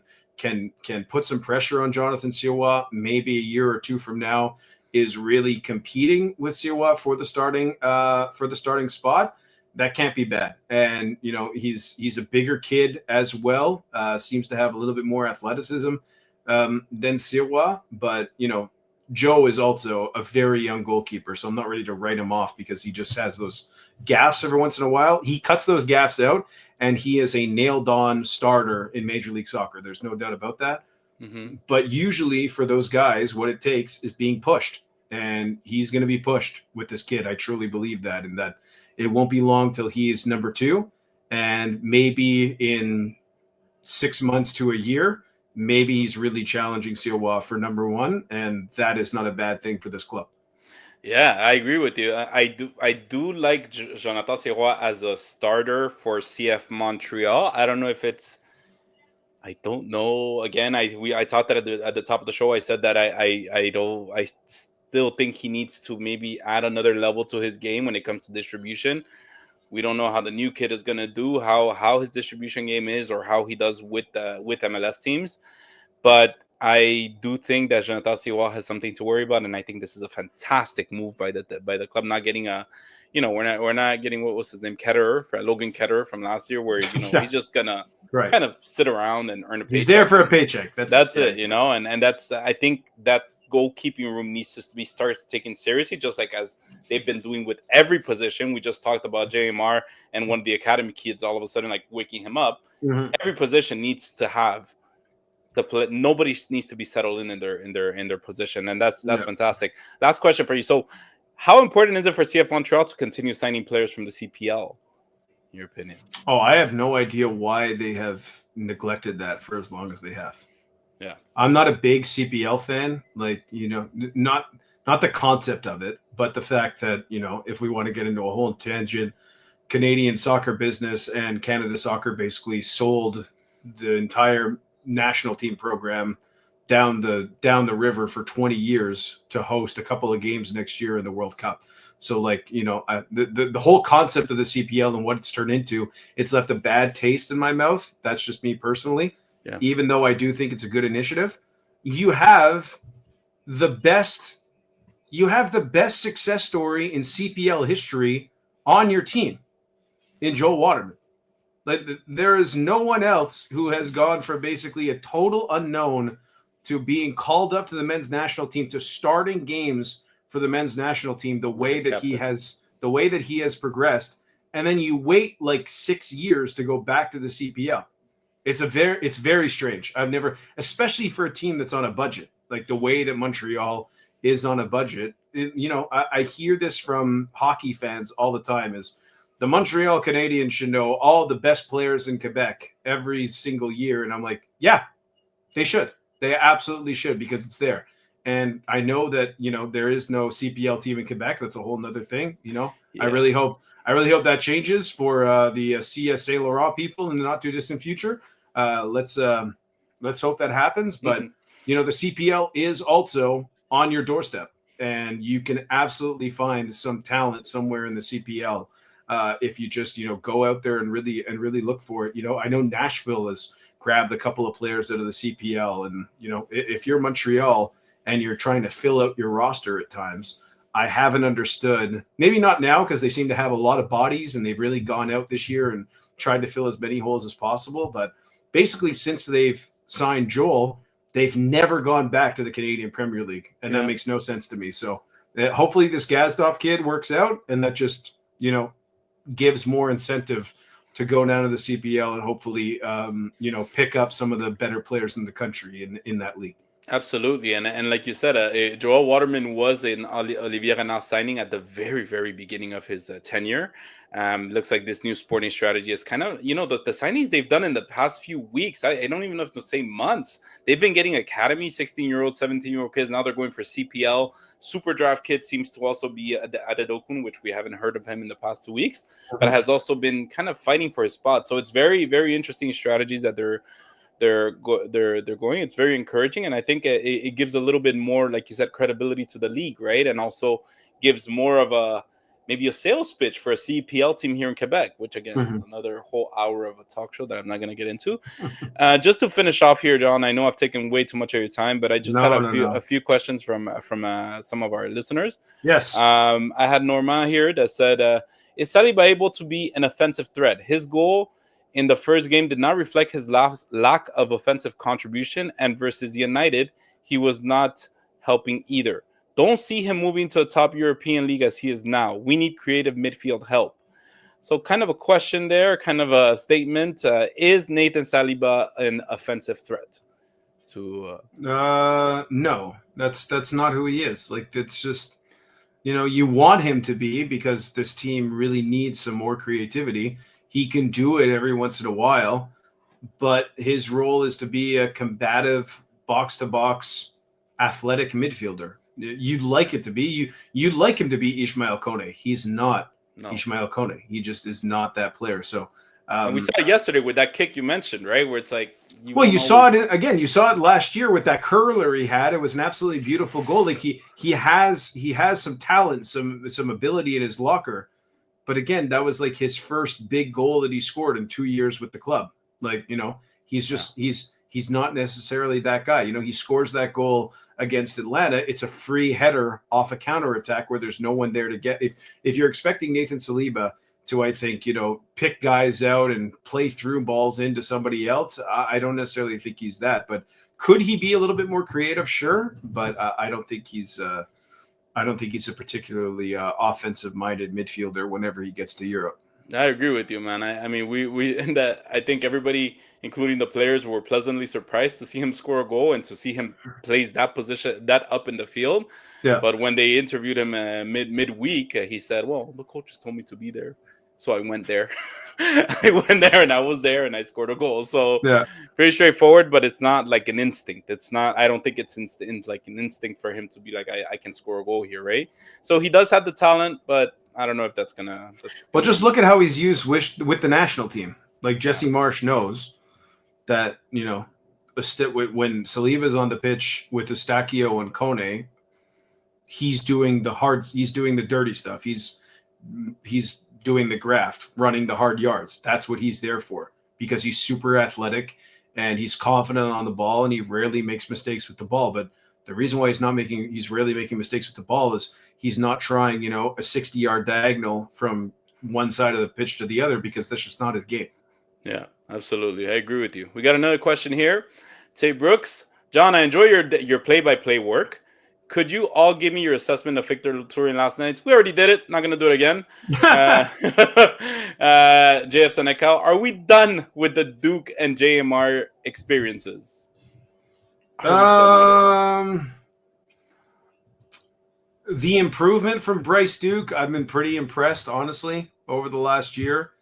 put some pressure on Jonathan Siwa, maybe a year or two from now, is really competing with Siwa for the starting spot. That can't be bad. And he's a bigger kid as well. Seems to have a little bit more athleticism than Siwa, but Joe is also a very young goalkeeper, so I'm not ready to write him off because he just has those gaffes every once in a while. He cuts those gaffes out, and he is a nailed-on starter in Major League Soccer. There's no doubt about that. Mm-hmm. But usually for those guys, what it takes is being pushed, and he's going to be pushed with this kid. I truly believe that, and that it won't be long till he's number 2, and maybe in 6 months to a year, maybe he's really challenging Siwa for number 1, and that is not a bad thing for this club. Yeah, I agree with you. I do like Jonathan Sirois as a starter for CF Montreal. I don't know if it's. I don't know. Again, I thought that at the top of the show. I said that I still think he needs to maybe add another level to his game when it comes to distribution. We don't know how the new kid is going to do, how his distribution game is, or how he does with MLS teams. But I do think that Jonathan Siwa has something to worry about, and I think this is a fantastic move by the club. Not getting we're not getting, what was his name, Logan Ketterer from last year, where he's just gonna kind of sit around and earn a paycheck. He's there for a paycheck. That's it, and that's, I think that goalkeeping room needs to be started taken seriously, just like as they've been doing with every position. We just talked about JMR and one of the academy kids all of a sudden like waking him up. Mm-hmm. Every position needs to have nobody needs to be settled in their position, and that's fantastic. Last question for you. So how important is it for CF Montreal to continue signing players from the CPL, in your opinion? Oh, I have no idea why they have neglected that for as long as they have. Yeah, I'm not a big CPL fan, not the concept of it, but the fact that, if we want to get into a whole tangent, Canadian soccer business and Canada Soccer basically sold the entire national team program down the river for 20 years to host a couple of games next year in the World Cup. So the whole concept of the CPL and what it's turned into, it's left a bad taste in my mouth. That's just me personally. Yeah. Even though I do think it's a good initiative, you have the best success story in CPL history on your team in Joel Waterman. Like, there is no one else who has gone from basically a total unknown to being called up to the men's national team, to starting games for the men's national team the way that he has progressed. And then you wait like 6 years to go back to the CPL. It's very strange. I've never, especially for a team that's on a budget, like the way that Montreal is on a budget. I hear this from hockey fans all the time, is the Montreal Canadiens should know all the best players in Quebec every single year. And I'm like, yeah, they should. They absolutely should, because it's there. And I know that, there is no CPL team in Quebec. That's a whole nother thing. Yeah. I really hope that changes for the CSA Laurent people in the not too distant future. Let's hope that happens. But, the CPL is also on your doorstep, and you can absolutely find some talent somewhere in the CPL. If you just, go out there and really look for it. I know Nashville has grabbed a couple of players out of the CPL, and, if you're Montreal and you're trying to fill out your roster at times, I haven't understood, maybe not now, because they seem to have a lot of bodies and they've really gone out this year and tried to fill as many holes as possible. But basically, since they've signed Joel, they've never gone back to the Canadian Premier League. And that makes no sense to me. So hopefully this Gazdov kid works out, and that just, gives more incentive to go down to the CPL and hopefully, pick up some of the better players in the country in that league. Absolutely, and like you said, Joel Waterman was an Olivier Renard signing at the very, very beginning of his tenure. Looks like this new sporting strategy is kind of, the signings they've done in the past few weeks. I don't even know if to say months. They've been getting academy 16-year-old, 17-year-old kids. Now they're going for CPL. Super draft kid seems to also be Adedokun, which we haven't heard of him in the past 2 weeks, but has also been kind of fighting for his spot. So it's very, very interesting strategies that they're going. It's very encouraging, and I think it gives a little bit more, like you said, credibility to the league, right? And also gives more of maybe a sales pitch for a CPL team here in Quebec, which again is another whole hour of a talk show that I'm not going to get into. Just to finish off here, John, I know I've taken way too much of your time, but I just had a few questions from some of our listeners. Yes. I had Norma here that said, is Saliba able to be an offensive threat? His goal in the first game did not reflect his lack of offensive contribution, and versus United, he was not helping either. Don't see him moving to a top European league as he is now. We need creative midfield help. So kind of a question there, kind of a statement. Is Nathan Saliba an offensive threat? No, that's not who he is. Like, it's just, you want him to be, because this team really needs some more creativity. He can do it every once in a while, but his role is to be a combative, box-to-box, athletic midfielder. You'd like it to be. You'd like him to be Ismail Kone. He's not Ismail Kone. He just is not that player. So we saw it yesterday with that kick you mentioned, right? Where it's like, you saw it again. You saw it last year with that curler he had. It was an absolutely beautiful goal. Like he has some talent, some ability in his locker. But again, that was like his first big goal that he scored in 2 years with the club. Like, he's just he's not necessarily that guy. He scores that goal against Atlanta. It's a free header off a counterattack where there's no one there to get. If you're expecting Nathan Saliba to, I think, pick guys out and play through balls into somebody else, I don't necessarily think he's that. But could he be a little bit more creative? Sure, but I don't think he's a particularly offensive-minded midfielder whenever he gets to Europe. I agree with you, man. I mean, we and that I think everybody, including the players, were pleasantly surprised to see him score a goal and to see him plays that position, that up in the field. Yeah. But when they interviewed him midweek, he said, "Well, the coaches told me to be there, so I went there. I went there and I was there and I scored a goal." So pretty straightforward, but it's not like an instinct. It's not. I don't think it's like an instinct for him to be like, I can score a goal here, right? So he does have the talent, but I don't know if that's gonna. Well, just look at how he's used with the national team. Like Jesse Marsh knows that when Saliba's on the pitch with Eustáquio and Kone, he's doing the dirty stuff. He's doing the graft, running the hard yards. That's what he's there for, because he's super athletic and he's confident on the ball and he rarely makes mistakes with the ball. But the reason why he's rarely making mistakes with the ball is he's not trying, a 60-yard diagonal from one side of the pitch to the other, because that's just not his game. Yeah, absolutely. I agree with you. We got another question here. Tay Brooks. John, I enjoy your play-by-play work. Could you all give me your assessment of Victor Turin last night? We already did it. Not going to do it again. JF Senekal, are we done with the Duke and JMR experiences? The improvement from Bryce Duke, I've been pretty impressed, honestly, over the last year.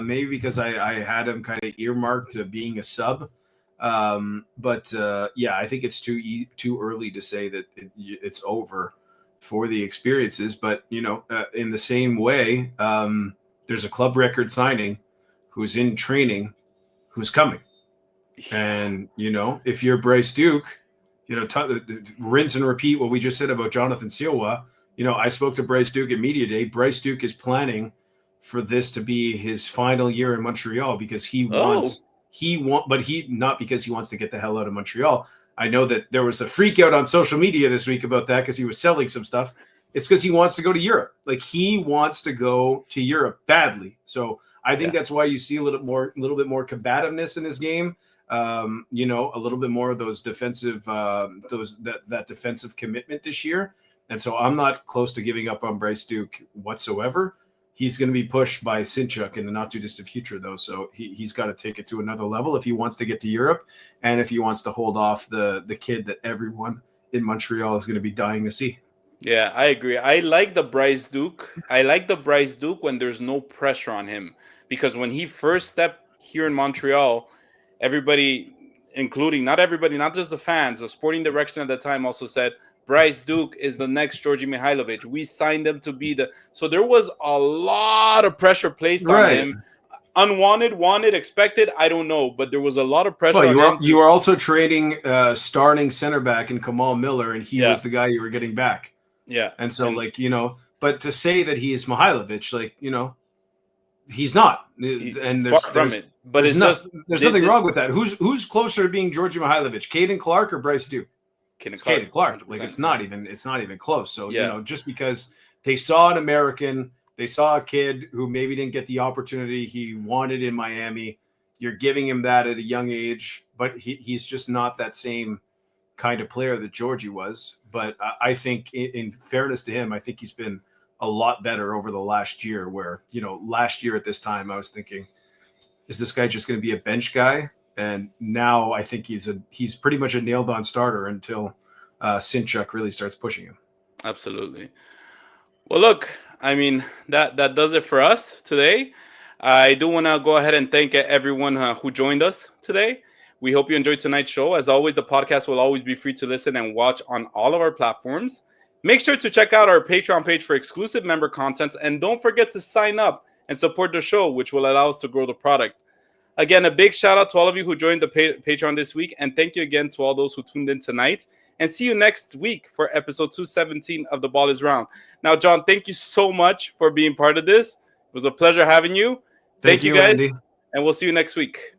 Maybe because I had him kind of earmarked to being a sub. But I think it's too early to say that it's over for the experiences. But, in the same way, there's a club record signing who's in training, who's coming. And, if you're Bryce Duke, rinse and repeat what we just said about Jonathan Silva. I spoke to Bryce Duke at Media Day. Bryce Duke is planning for this to be his final year in Montreal, because not because he wants to get the hell out of Montreal. I know that there was a freak out on social media this week about that, because he was selling some stuff. It's because he wants to go to Europe. Like, he wants to go to Europe badly. So I think that's why you see a little bit more combativeness in his game. A little bit more of those defensive, that defensive commitment this year. And so I'm not close to giving up on Bryce Duke whatsoever. He's going to be pushed by Sinchuk in the not too distant future, though. So he's got to take it to another level if he wants to get to Europe, and if he wants to hold off the kid that everyone in Montreal is going to be dying to see. Yeah, I agree. I like the Bryce Duke. I like the Bryce Duke when there's no pressure on him, because when he first stepped here in Montreal, everybody, including not everybody, not just the fans, the sporting direction at the time also said Bryce Duke is the next Georgi Mihailovic. We signed him to be the. So there was a lot of pressure placed on him. Unwanted, wanted, expected, I don't know, but there was a lot of pressure on him. You were also trading starting center back in Kamal Miller, and he was the guy you were getting back. Yeah. And so, like, you know, but to say that he is Mihailovic, like, you know, he's not. And there's nothing wrong with that. Who's closer to being Georgi Mihailovic, Caden Clark or Bryce Duke? Caden Clark. Like, it's not even close. So, you know, just because they saw an American, they saw a kid who maybe didn't get the opportunity he wanted in Miami, you're giving him that at a young age, but he's just not that same kind of player that Georgie was. But I think in fairness to him, I think he's been a lot better over the last year, where, you know, last year at this time, I was thinking, is this guy just going to be a bench guy? And now I think he's pretty much a nailed on starter until Sinchuk really starts pushing him. Absolutely. Well, look, I mean, that does it for us today. I do want to go ahead and thank everyone who joined us today. We hope you enjoyed tonight's show. As always, the podcast will always be free to listen and watch on all of our platforms. Make sure to check out our Patreon page for exclusive member content. And don't forget to sign up and support the show, which will allow us to grow the product. Again, a big shout out to all of you who joined the Patreon this week. And thank you again to all those who tuned in tonight. And see you next week for episode 217 of The Ball is Round. Now, John, thank you so much for being part of this. It was a pleasure having you. Thank you, guys. Andy. And we'll see you next week.